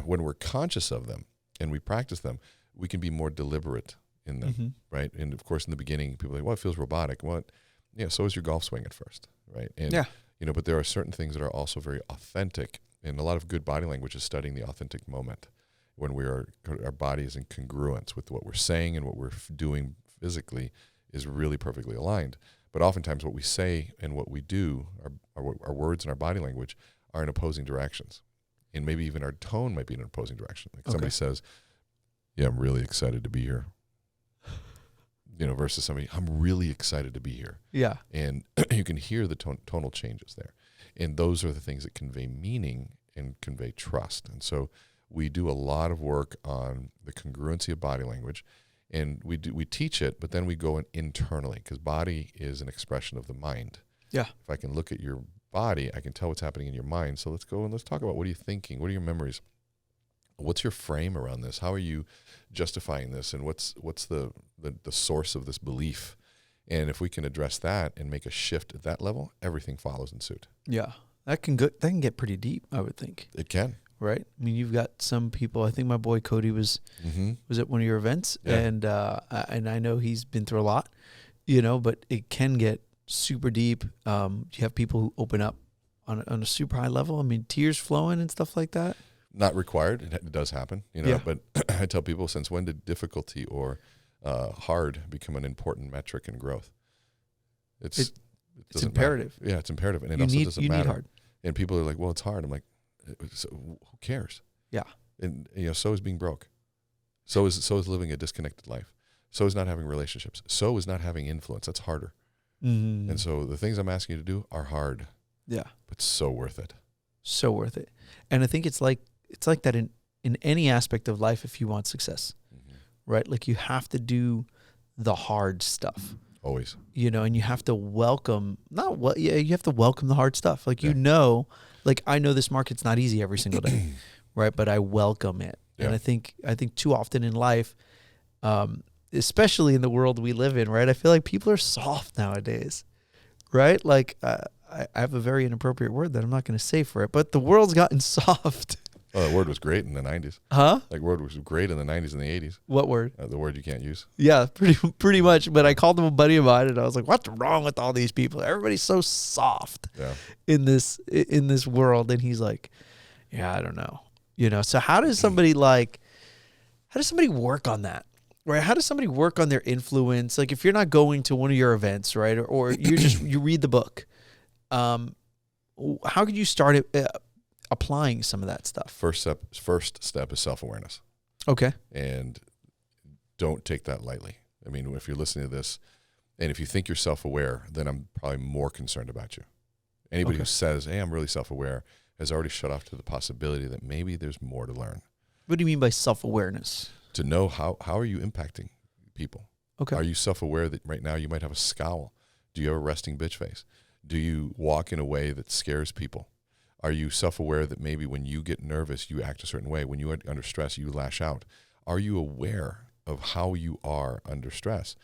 when we're conscious of them and we practice them, we can be more deliberate in them, right? And of course, in the beginning, people are like, well, it feels robotic. Well, yeah, so is your golf swing at first, right? And, but there are certain things that are also very authentic. And a lot of good body language is studying the authentic moment when our body is in congruence with what we're saying and what we're doing physically is really perfectly aligned. But oftentimes what we say and what we do, our words and our body language, are in opposing directions. And maybe even our tone might be in an opposing direction. Like somebody says, yeah, I'm really excited to be here. Versus somebody, I'm really excited to be here. Yeah. And you can hear the tonal changes there. And those are the things that convey meaning and convey trust. And so we do a lot of work on the congruency of body language. And we teach it, but then we go in internally, because body is an expression of the mind. Yeah. If I can look at your body, I can tell what's happening in your mind. So let's go and let's talk about, what are you thinking? What are your memories? What's your frame around this? How are you justifying this? And what's the source of this belief? And if we can address that and make a shift at that level, everything follows in suit. Yeah. That can get pretty deep, I would think. It can. Right? I mean, you've got some people, I think my boy Cody was at one of your events, and I know he's been through a lot, but it can get super deep. You have people who open up on a super high level. I mean, tears flowing and stuff like that. Not required. It does happen, but I tell people, since when did difficulty or hard become an important metric in growth? It's imperative. Matter. Yeah, it's imperative. And it also doesn't matter. Need hard. And people are like, well, it's hard. I'm like, so who cares? Yeah. And so is being broke. So is living a disconnected life. So is not having relationships. So is not having influence. That's harder. Mm. And so the things I'm asking you to do are hard. Yeah. But so worth it. So worth it. And I think it's like that in any aspect of life if you want success. Right? Like you have to do the hard stuff. Always. And you have to welcome you have to welcome the hard stuff. Like like I know this market's not easy every single day, right? But I welcome it. Yeah. And I think too often in life, especially in the world we live in, right? I feel like people are soft nowadays, right? Like I have a very inappropriate word that I'm not going to say for it, but the world's gotten soft. Oh, that word was great in the 90s. Huh? That word was great in the 90s and the 80s. What word? The word you can't use. Yeah, pretty much. But I called him a buddy of mine, and I was like, what's wrong with all these people? Everybody's so soft in this world. And he's like, yeah, I don't know. So how does somebody work on that? Right? How does somebody work on their influence? Like if you're not going to one of your events, right? Or you read the book, how could you start applying some of that stuff? First step is self-awareness. Okay. And don't take that lightly. I mean, if you're listening to this and if you think you're self-aware, then I'm probably more concerned about you. Anybody who says, hey, I'm really self-aware, has already shut off to the possibility that maybe there's more to learn. What do you mean by self-awareness? To know how are you impacting people? Okay. Are you self-aware that right now you might have a scowl? Do you have a resting bitch face? Do you walk in a way that scares people? Are you self-aware that maybe when you get nervous, you act a certain way? When you are under stress, you lash out. Are you aware of how you are under stress?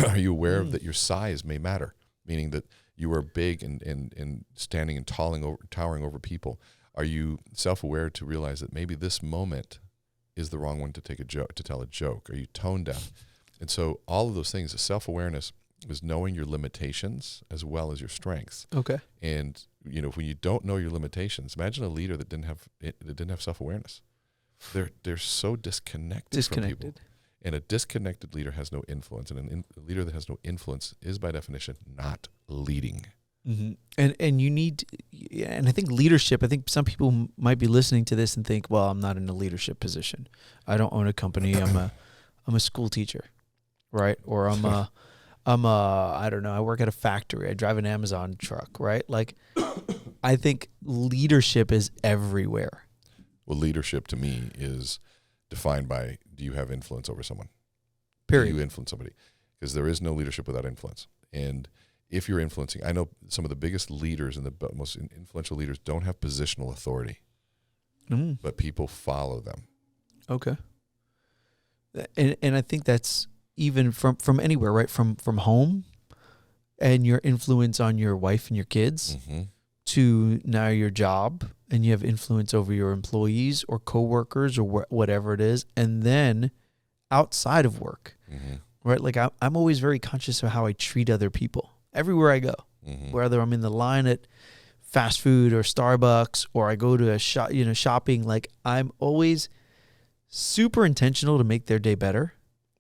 Are you aware of that your size may matter, meaning that you are big and standing and towering over people? Are you self-aware to realize that maybe this moment is the wrong one to tell a joke? Are you tone deaf? And so all of those things, self-awareness is knowing your limitations as well as your strengths. Okay. And when you don't know your limitations, imagine a leader that didn't have self-awareness. They're so disconnected from people. And a disconnected leader has no influence, and a leader that has no influence is by definition not leading. Mm-hmm. And you need, and I think leadership. I think some people might be listening to this and think, well, I'm not in a leadership position. I don't own a company. I'm a school teacher, right? Or I don't know, I work at a factory. I drive an Amazon truck, right? Like, I think leadership is everywhere. Well, leadership to me is defined by, do you have influence over someone? Period. Do you influence somebody? Because there is no leadership without influence. And if you're influencing, I know some of the biggest leaders and the most influential leaders don't have positional authority, but people follow them. Okay. And I think that's even from anywhere, right? From home and your influence on your wife and your kids to now your job, and you have influence over your employees or coworkers or whatever it is. And then outside of work, right? Like I'm always very conscious of how I treat other people everywhere I go, whether I'm in the line at fast food or Starbucks, or I go to a shop, shopping. Like I'm always super intentional to make their day better.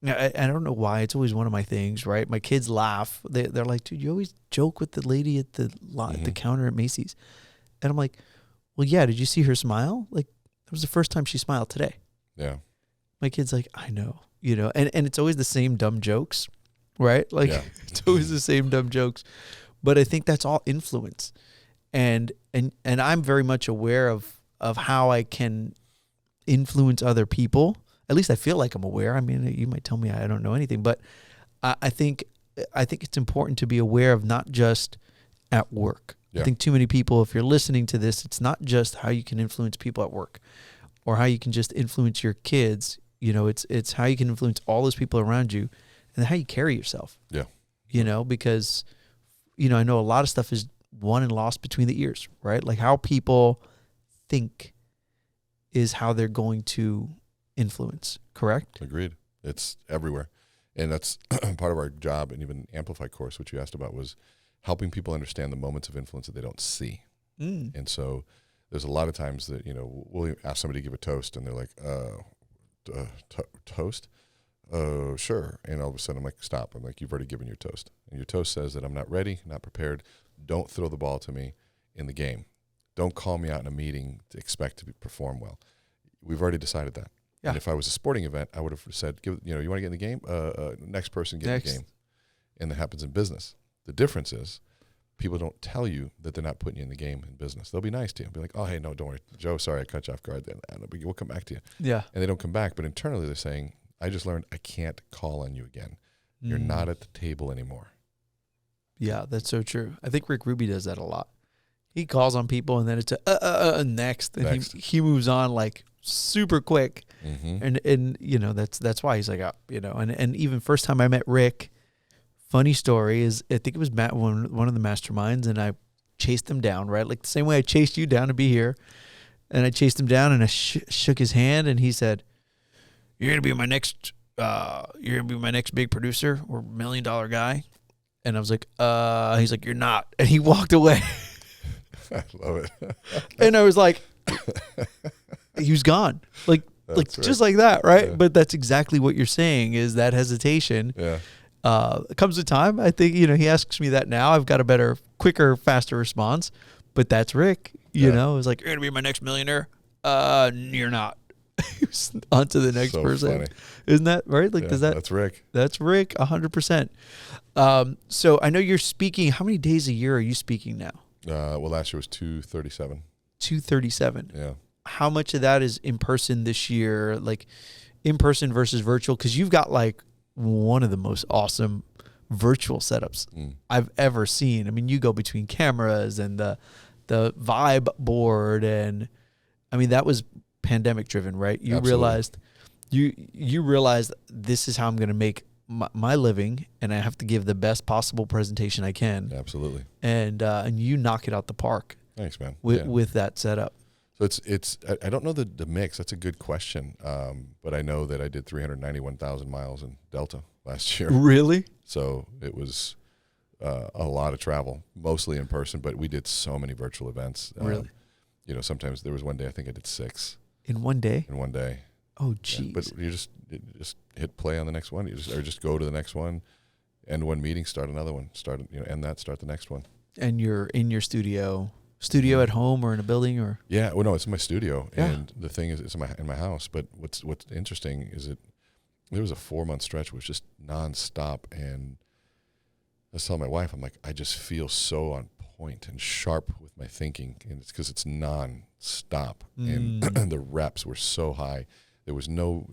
I don't know why. It's always one of my things, right? My kids laugh. They're like, dude, you always joke with the lady at the counter at Macy's. And I'm like, well, yeah, did you see her smile? Like, that was the first time she smiled today. Yeah. My kid's like, I know, and it's always the same dumb jokes, right? Like, it's always the same dumb jokes. But I think that's all influence. And I'm very much aware of how I can influence other people. At least I feel like I'm aware. I mean, you might tell me I don't know anything, but I think it's important to be aware of not just at work. Yeah. I think too many people, if you're listening to this, it's not just how you can influence people at work or how you can just influence your kids. It's how you can influence all those people around you and how you carry yourself. Yeah. Because, I know a lot of stuff is won and lost between the ears, right? Like how people think is how they're going to influence, correct? Agreed. It's everywhere. And that's part of our job, and even Amplify course, which you asked about, was helping people understand the moments of influence that they don't see. And so there's a lot of times that, we'll ask somebody to give a toast and they're like, toast? Sure. And all of a sudden I'm like, stop. I'm like, you've already given your toast. And your toast says that I'm not ready, not prepared. Don't throw the ball to me in the game. Don't call me out in a meeting to expect to perform well. We've already decided that. Yeah. And if I was a sporting event, I would have said, you want to get in the game? Next person get in the game. And that happens in business. The difference is people don't tell you that they're not putting you in the game in business. They'll be nice to you. Be like, oh, hey, no, don't worry. Joe, sorry, I cut you off guard. We'll come back to you. Yeah. And they don't come back. But internally they're saying, I just learned I can't call on you again. You're not at the table anymore. Yeah, that's so true. I think Rick Ruby does that a lot. He calls on people and then it's next. And he moves on like super quick. And that's why he's like, and even first time I met Rick, funny story is, I think it was one of the masterminds, and I chased him down, right? Like the same way I chased you down to be here. And I chased him down and I shook his hand and he said, you're going to be my next big producer or $1 million guy. And I was like, he's like, you're not. And he walked away. I love it. And I was like, he was gone. Like just like that, right? Yeah. But that's exactly what you're saying, is that hesitation. Yeah. Comes a time, I think, he asks me that now. I've got a better, quicker, faster response. But that's Rick, it was like, you're going to be my next millionaire. You're not. He was on to the next person. Funny. Isn't that right? Like, that's Rick. That's Rick, 100%. So I know you're speaking. How many days a year are you speaking now? Well, last year was 237. 237. Yeah. How much of that is in person this year? Like in person versus virtual? Because you've got like one of the most awesome virtual setups I've ever seen. I mean, you go between cameras and the vibe board, and I mean that was pandemic driven, right? You realized you realized this is how I'm going to make my living, and I have to give the best possible presentation I can. Absolutely. And you knock it out the park. Thanks, man. With that setup. So it's I don't know the mix. That's a good question. But I know that I did 391,000 miles in Delta last year. Really? So it was a lot of travel, mostly in person, but we did so many virtual events. Really? Sometimes there was one day I think I did 6. In one day? In one day. Oh, geez. Yeah, but you just hit play on the next one. Or just go to the next one, end one meeting, start another one, end that, start the next one. And you're in your studio at home or in a building, or? Yeah, well, no, it's in my studio, and the thing is, it's in my house. But what's interesting is there was a 4-month stretch which was just nonstop, and I was telling my wife, I'm like, I just feel so on point and sharp with my thinking, and it's because it's nonstop, and the reps were so high. There was no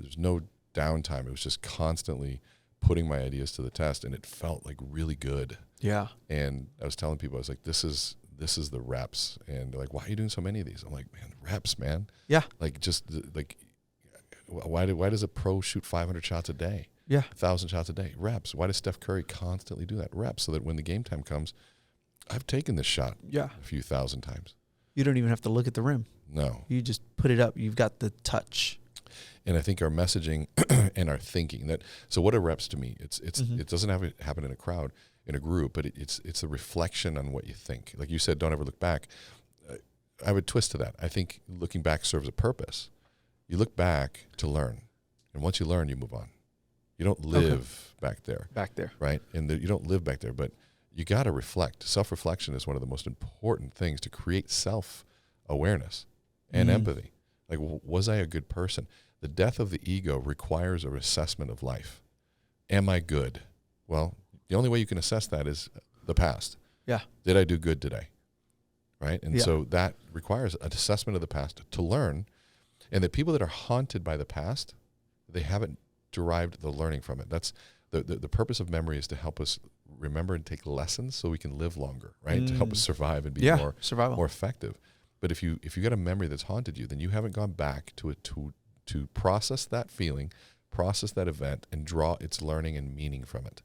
downtime. It was just constantly putting my ideas to the test, and it felt like really good. Yeah. And I was telling people, I was like, this is the reps, and they're like, why are you doing so many of these? I'm like, man, the reps, man. Yeah. Like, just like, why does a pro shoot 500 shots a day? Yeah. 1,000 shots a day. Reps. Why does Steph Curry constantly do that? Reps, so that when the game time comes, I've taken this shot a few thousand times. You don't even have to look at the rim. No. You just put it up. You've got the touch. And I think our messaging and our thinking so what are reps to me? It doesn't have to happen in a crowd, in a group, but it's a reflection on what you think. Like you said, don't ever look back. I would twist to that. I think looking back serves a purpose. You look back to learn. And once you learn, you move on. You don't live back there. Back there. Right? And you don't live back there, but you got to reflect. Self-reflection is one of the most important things to create self-awareness and empathy. Like, was I a good person? The death of the ego requires an assessment of life. Am I good? Well, the only way you can assess that is the past. Yeah. Did I do good today? Right? And so that requires an assessment of the past to learn. And the people that are haunted by the past, they haven't derived the learning from it. That's the purpose of memory, is to help us remember and take lessons so we can live longer, right? To help us survive and be more effective. But if you got a memory that's haunted you, then you haven't gone back to it to process that feeling, process that event, and draw its learning and meaning from it.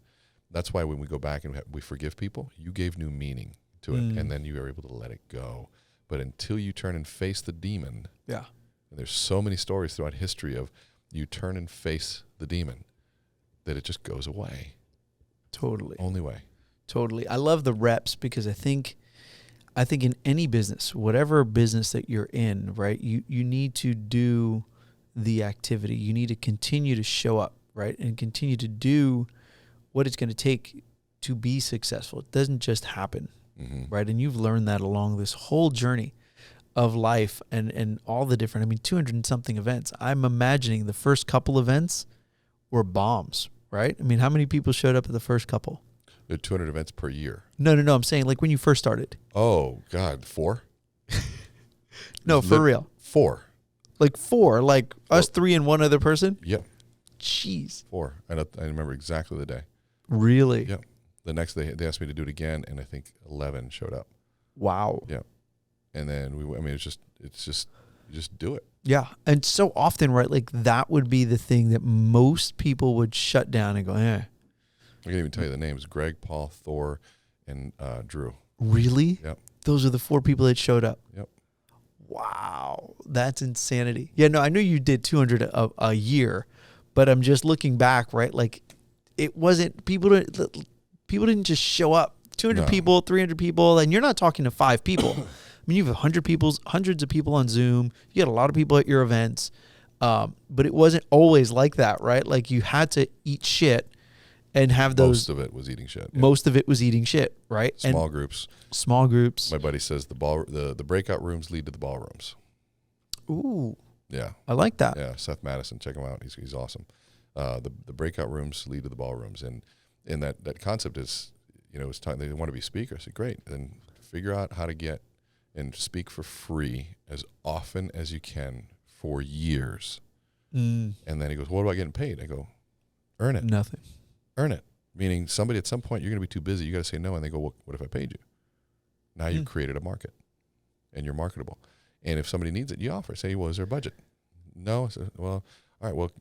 That's why when we go back and we forgive people, you gave new meaning to it, and then you are able to let it go. But until you turn and face the demon, and there's so many stories throughout history of you turn and face the demon, that it just goes away. Totally. Only way. Totally. I love the reps, because I think in any business, whatever business that you're in, right, you need to do the activity. You need to continue to show up, right, and continue to do what it's going to take to be successful. It doesn't just happen, right? And you've learned that along this whole journey of life and all the different, 200 and something events. I'm imagining the first couple events were bombs, right? How many people showed up at the first couple? There are 200 events per year. No. I'm saying like when you first started. Oh, God, 4? No, for real. 4. Like 4, like us 3 and one other person? Yep. Jeez. 4. I remember exactly the day. Really? Yep. The next day, they asked me to do it again, and I think 11 showed up. Wow. Yep. And then it's just you just do it. Yeah. And so often, right, like that would be the thing that most people would shut down and go, I can't even tell you the names: Greg, Paul, Thor, and Drew. Really? Yep. Those are the 4 people that showed up. Yep. Wow. That's insanity. Yeah, no, I knew you did 200 a year, but I'm just looking back, right? Like it wasn't, people didn't just show up. 200 people, 300 people, and you're not talking to 5 people. You have hundreds of people on Zoom. You got a lot of people at your events. But it wasn't always like that, right? Like you had to eat shit and have those. Most of it was eating shit. Yeah. Most of it was eating shit, right? Small groups. My buddy says the breakout rooms lead to the ballrooms. Ooh. Yeah. I like that. Yeah. Seth Madison, check him out. He's awesome. The breakout rooms lead to the ballrooms, and that concept is, it's time they want to be speakers. I said, great. Then figure out how to get and speak for free as often as you can for years. And then he goes, what about getting paid? I go, earn it. Nothing. Earn it. Meaning somebody at some point, you're going to be too busy. You got to say no. And they go, well, what if I paid you? Now you've created a market and you're marketable. And if somebody needs it, you offer. Say, well, is there a budget? No. I said, well, all right. Well,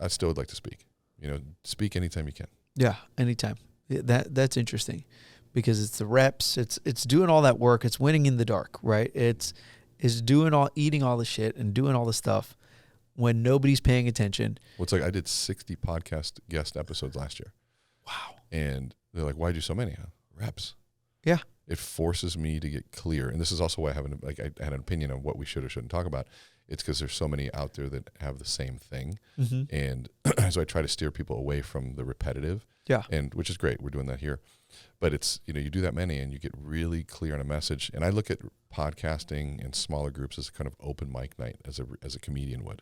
I still would like to speak. Speak anytime you can. Yeah, anytime. That's interesting, because it's the reps. It's doing all that work. It's winning in the dark, right? It's eating all the shit and doing all the stuff when nobody's paying attention. Well, it's like I did 60 podcast guest episodes last year. Wow. And they're like, why did you do so many? Reps. Yeah. It forces me to get clear. And this is also why I had an opinion on what we should or shouldn't talk about. It's because there's so many out there that have the same thing. And so I try to steer people away from the repetitive. Yeah. And which is great. We're doing that here. But it's, you do that many and you get really clear on a message. And I look at podcasting and smaller groups as a kind of open mic night, as a comedian would.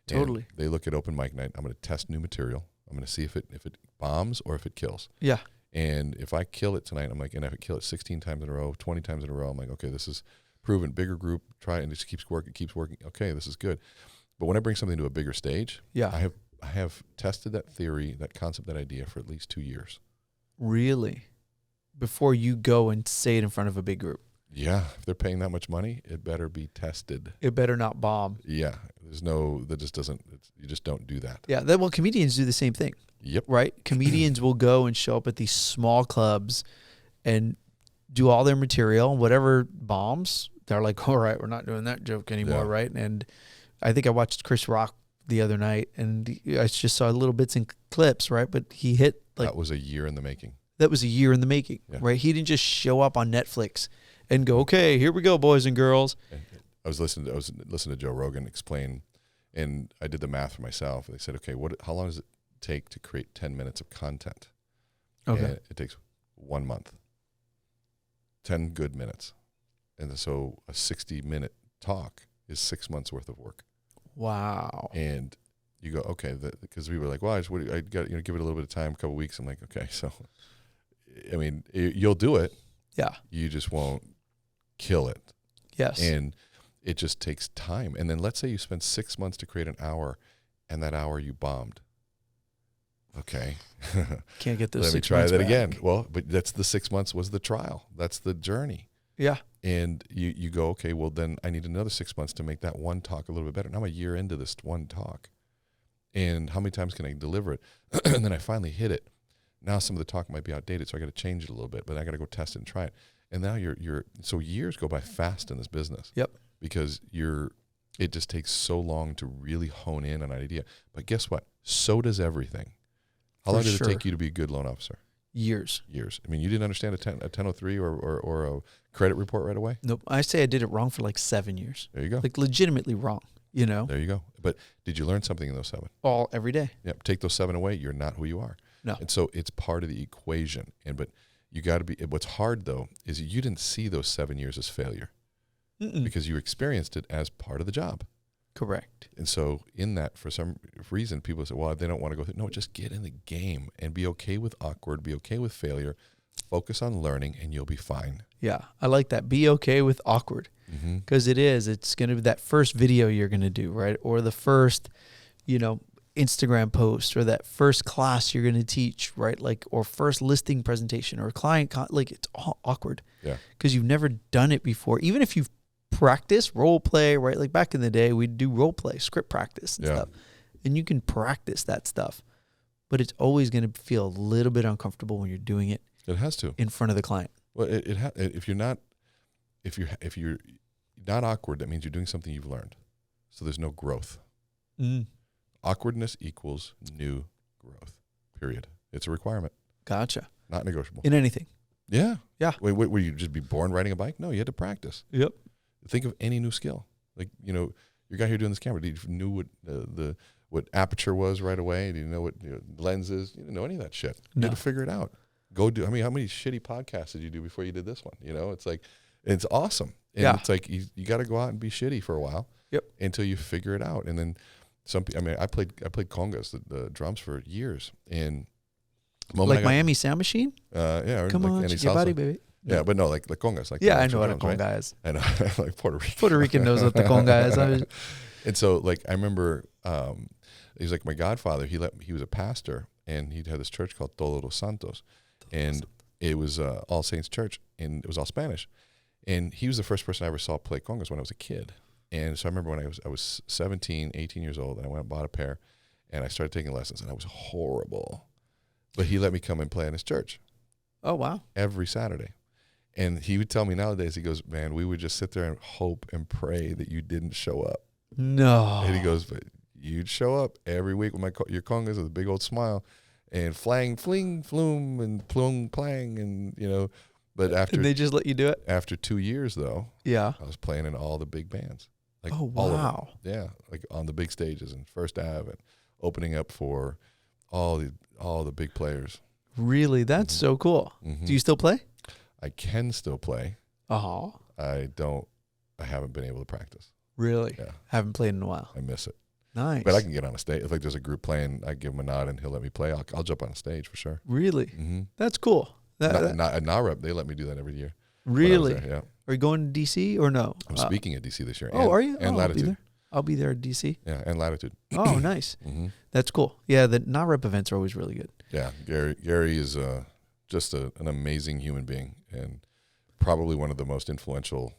Totally. And they look at open mic night. I'm going to test new material. I'm going to see if it bombs or if it kills. Yeah. And if I kill it tonight, I'm like, and if I kill it 16 times in a row, 20 times in a row, I'm like, okay, this is proven. Bigger group, try it, and it just keeps working. Okay, this is good. But when I bring something to a bigger stage, I have tested that theory, that concept, that idea for at least 2 years. Really? Before you go and say it in front of a big group? Yeah, if they're paying that much money, it better be tested. It better not bomb. Yeah, that just doesn't. You just don't do that. Yeah, well, comedians do the same thing. Yep. Right? Comedians will go and show up at these small clubs and do all their material, whatever bombs. They're like, all right, we're not doing that joke anymore, right? And I think I watched Chris Rock the other night, and I just saw little bits and clips, right? But he hit like... That was a year in the making. That was a year in the making, right? He didn't just show up on Netflix and go, okay, here we go, boys and girls. I was listening to Joe Rogan explain, and I did the math for myself. They said, okay, how long does it take to create 10 minutes of content? Okay. And it takes 1 month. 10 good minutes. And so a 60-minute talk is 6 months worth of work. Wow. And you go, okay, because we were like, well, I got give it a little bit of time, a couple of weeks. I'm like, okay, so, I mean, you'll do it. Yeah. You just won't kill it. Yes. And it just takes time. And then let's say you spend 6 months to create an hour, and that hour you bombed. Okay. Can't get those Let me 6 try months that back. again. Well, but that's the 6 months was the trial. That's the journey. Yeah. And you go, okay, well, then I need another 6 months to make that one talk a little bit better. Now I'm a year into this one talk. And how many times can I deliver it? And then I finally hit it. Now some of the talk might be outdated, so I got to change it a little bit, but I got to go test it and try it. And now so years go by fast in this business. Yep. Because it just takes so long to really hone in on an idea. But guess what? So does everything. How long did it take you to be a good loan officer? Years. I mean, you didn't understand a 1003 or a credit report right away? Nope. I say I did it wrong for like 7 years. There you go. Like legitimately wrong, you know? There you go. But did you learn something in those 7? Every day. Yep. Take those 7 away, you're not who you are. No. And so it's part of the equation. But you got to be, what's hard though, is you didn't see those 7 years as failure. Mm-mm. Because you experienced it as part of the job. Correct. And so in that, for some reason, people say, well, they don't want to go through. No, just get in the game and be okay with awkward, be okay with failure, focus on learning, and you'll be fine. Yeah, I like that. Be okay with awkward, because it's going to be that first video you're going to do, right? Or the first, Instagram post, or that first class you're going to teach, right? Like, or first listing presentation or client, it's all awkward. Yeah. Because you've never done it before. Even if you've practiced role play, right? Like back in the day, we'd do role play, script practice and stuff. And you can practice that stuff, but it's always going to feel a little bit uncomfortable when you're doing it. It has to. In front of the client. Well, if you're not awkward, that means you're doing something you've learned. So there's no growth. Awkwardness equals new growth, period. It's a requirement. Gotcha. Not negotiable. In anything. Yeah. Yeah. Wait, would you just be born riding a bike? No, you had to practice. Yep. Think of any new skill. Like, your guy here doing this camera, did you knew what what aperture was right away? Did you know what lenses? You didn't know any of that shit. You had to figure it out. How many shitty podcasts did you do before you did this one? It's like, it's awesome. And it's like, you got to go out and be shitty for a while. Yep. Until you figure it out. And then I played congas, the drums for years. And like Miami Sound Machine? Yeah. Come like on, any shake your body, baby. Yeah, but no, like congas. Like I know what a conga is. I know, like Puerto Rican. Puerto Rican knows what the conga is. And so, like, I remember, he's like my godfather. He was a pastor, and he had this church called Todos los Santos, and it was All Saints Church, and it was all Spanish. And he was the first person I ever saw play congas when I was a kid. And so I remember when I was 17, 18 years old, and I went and bought a pair, and I started taking lessons, and I was horrible. But he let me come and play in his church. Oh, wow. Every Saturday. And he would tell me nowadays, he goes, man, we would just sit there and hope and pray that you didn't show up. No. And he goes, but you'd show up every week with your congas with a big old smile and flang, fling, flume, and plung, plang, and, but after... And they just let you do it? After 2 years, though, I was playing in all the big bands. Like, oh, all wow. of them. Yeah, like on the big stages and First Ave and opening up for all the big players. Really? That's so cool. Do you still play? I can still play. Oh. I haven't been able to practice. Really? Yeah. Haven't played in a while. I miss it. Nice. But I can get on a stage. If there's a group playing, I give him a nod and he'll let me play. I'll jump on a stage for sure. Really? Mm-hmm. That's cool. At NAREP, they let me do that every year. Really? Yeah. Are you going to DC or no? I'm speaking at DC this year. Are you? And Latitude. I'll be there at DC. Yeah, and Latitude. Oh, nice. That's cool. Yeah, the NAREP events are always really good. Yeah, Gary is just an amazing human being, and probably one of the most influential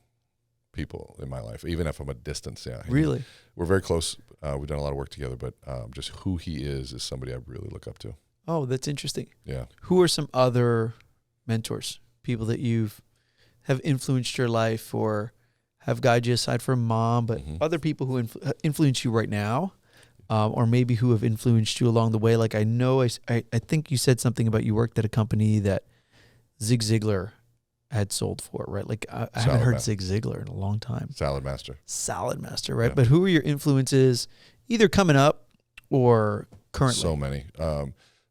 people in my life, even if I'm a distance. Yeah. Really? We're very close. We've done a lot of work together, but just who he is somebody I really look up to. Oh, that's interesting. Yeah. Who are some other mentors, people that have influenced your life or have guided you aside from mom, but other people who influence you right now, or maybe who have influenced you along the way? Like I know, I think you said something about you worked at a company that Zig Ziglar had sold for, right? Like I haven't heard Zig Ziglar in a long time. Salad Master, right? Yeah. But who are your influences either coming up or currently? So many.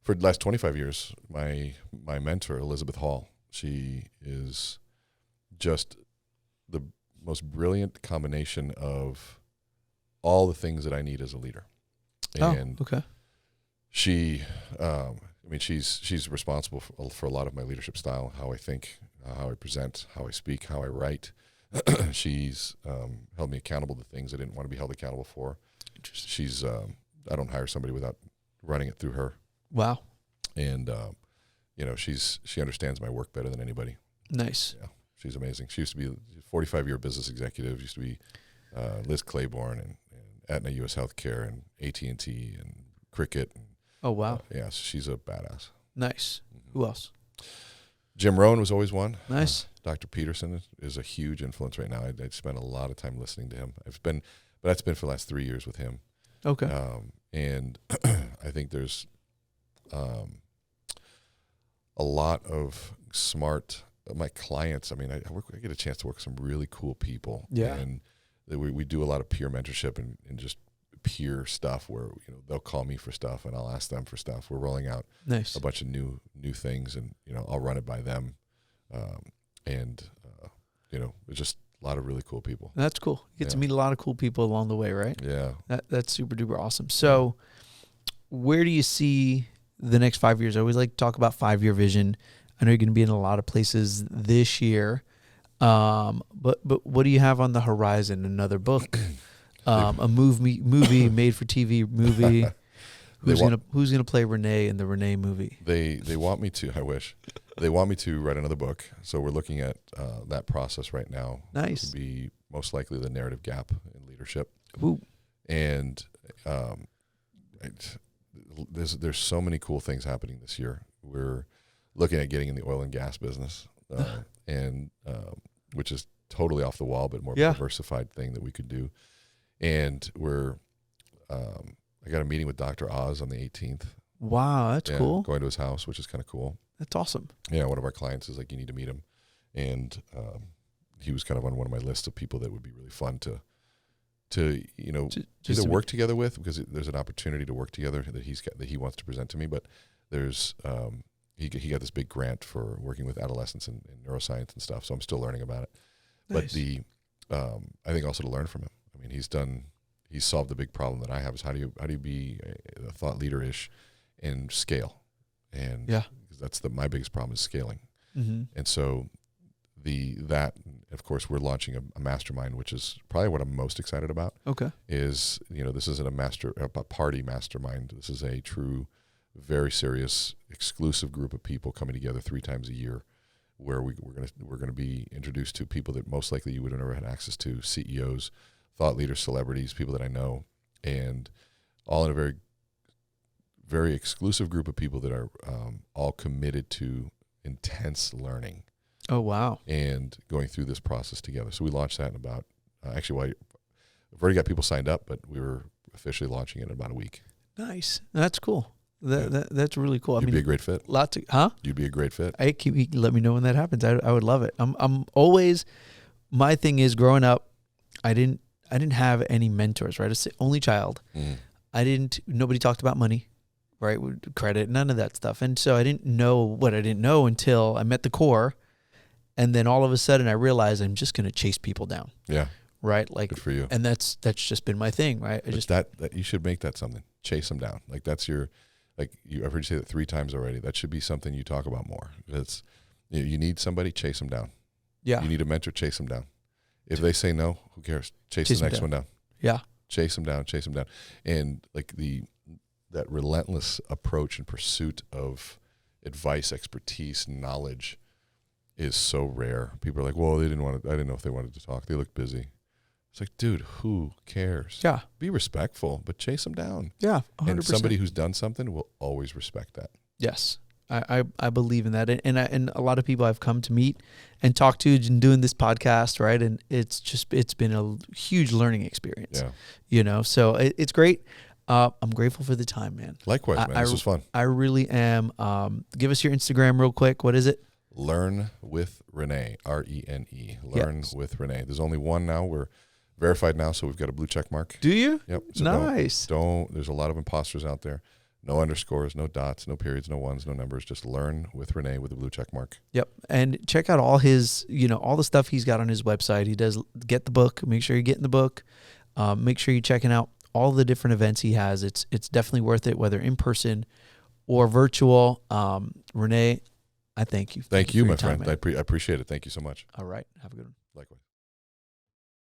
For the last 25 years, my mentor, Elizabeth Hall, she is just the most brilliant combination of all the things that I need as a leader. And okay. She, she's responsible for a lot of my leadership style, how I think, how I present, how I speak, how I write. She's held me accountable to things I didn't want to be held accountable for. She's, I don't hire somebody without running it through her. Wow. And, she understands my work better than anybody. Nice. Yeah, she's amazing. She used to be a 45-year business executive, used to be Liz Claiborne and Aetna U.S. Healthcare and AT&T and Cricket. Oh, wow. Yeah, she's a badass. Nice. Who else? Jim Rohn was always one. Nice. Dr. Peterson is a huge influence right now. I spend a lot of time listening to him. But that's been for the last 3 years with him. Okay. And I think there's a lot of smart, my clients, I get a chance to work with some really cool people. Yeah. And we do a lot of peer mentorship and just peer stuff where, they'll call me for stuff and I'll ask them for stuff. We're rolling out a bunch of new things and, I'll run it by them. There's just a lot of really cool people. That's cool. You get to meet a lot of cool people along the way, right? Yeah. That's super duper awesome. So where do you see the next 5 years? I always like to talk about 5-year vision. I know you're going to be in a lot of places this year. But what do you have on the horizon? Another book, a movie made for TV movie. Who's gonna play Rene in the Rene movie? They want me to. I wish they want me to write another book. So we're looking at that process right now. Nice. It would be most likely the narrative gap in leadership. Ooh. And there's so many cool things happening this year. We're looking at getting in the oil and gas business, and which is totally off the wall, but more of a diversified thing that we could do. And I got a meeting with Dr. Oz on the 18th. Wow, that's cool. Going to his house, which is kind of cool. That's awesome. Yeah, one of our clients is like, you need to meet him. And he was kind of on one of my lists of people that would be really fun to either work together with, because there's an opportunity to work together that he wants to present to me. But there's he got this big grant for working with adolescents and neuroscience and stuff. So I'm still learning about it. Nice. But I think also to learn from him. I mean, he's solved the big problem that I have, is how do you be a thought leader-ish and scale? And because my biggest problem is scaling. Mm-hmm. And so of course, we're launching a mastermind, which is probably what I'm most excited about. Okay. This isn't a party mastermind. This is a true, very serious, exclusive group of people coming together 3 times a year, where we're gonna be introduced to people that most likely you would have never had access to, CEOs, thought leaders, celebrities, people that I know, and all in a very, very exclusive group of people that are all committed to intense learning. Oh, wow. And going through this process together. So we launched that in about, I've already got people signed up, but we were officially launching it in about a week. Nice. That's cool. That's really cool. You'd be a great fit. You'd be a great fit. Let me know when that happens. I would love it. I'm always, my thing is, growing up, I didn't have any mentors, right? I was the only child. Nobody talked about money, right? Credit, none of that stuff. And so I didn't know what I didn't know until I met the core. And then all of a sudden I realized I'm just going to chase people down. Yeah. Right. Like, good for you. And that's just been my thing, right? That you should make that something. Chase them down. Like I've heard you say that 3 times already. That should be something you talk about more. It's, you need somebody, chase them down. Yeah. You need a mentor, chase them down. If they say no, who cares? Chase the next one down. Yeah. Chase them down. And like that relentless approach and pursuit of advice, expertise, knowledge is so rare. People are like, well, I didn't know if they wanted to talk. They looked busy. It's like, dude, who cares? Yeah. Be respectful, but chase them down. Yeah. 100%. And somebody who's done something will always respect that. Yes. I believe in that. And a lot of people I've come to meet and talk to and doing this podcast, right? And it's been a huge learning experience. Yeah. So it's great. I'm grateful for the time, man. Likewise, man. This was fun. I really am. Give us your Instagram real quick. What is it? Learn with Rene, RENE. Learn Yes. with Rene. There's only one now. We're verified now, so we've got a blue check mark. Do you? Yep. So nice. Don't. There's a lot of imposters out there. No underscores, no dots, no periods, no ones, no numbers. Just Learn with Rene with a blue check mark. Yep. And check out all his, all the stuff he's got on his website. He does get the book. Make sure you get in the book. Make sure you're checking out all the different events he has. It's definitely worth it, whether in person or virtual. Rene, I thank you. Thank you, my time, friend. I appreciate it. Thank you so much. All right. Have a good one. Likewise.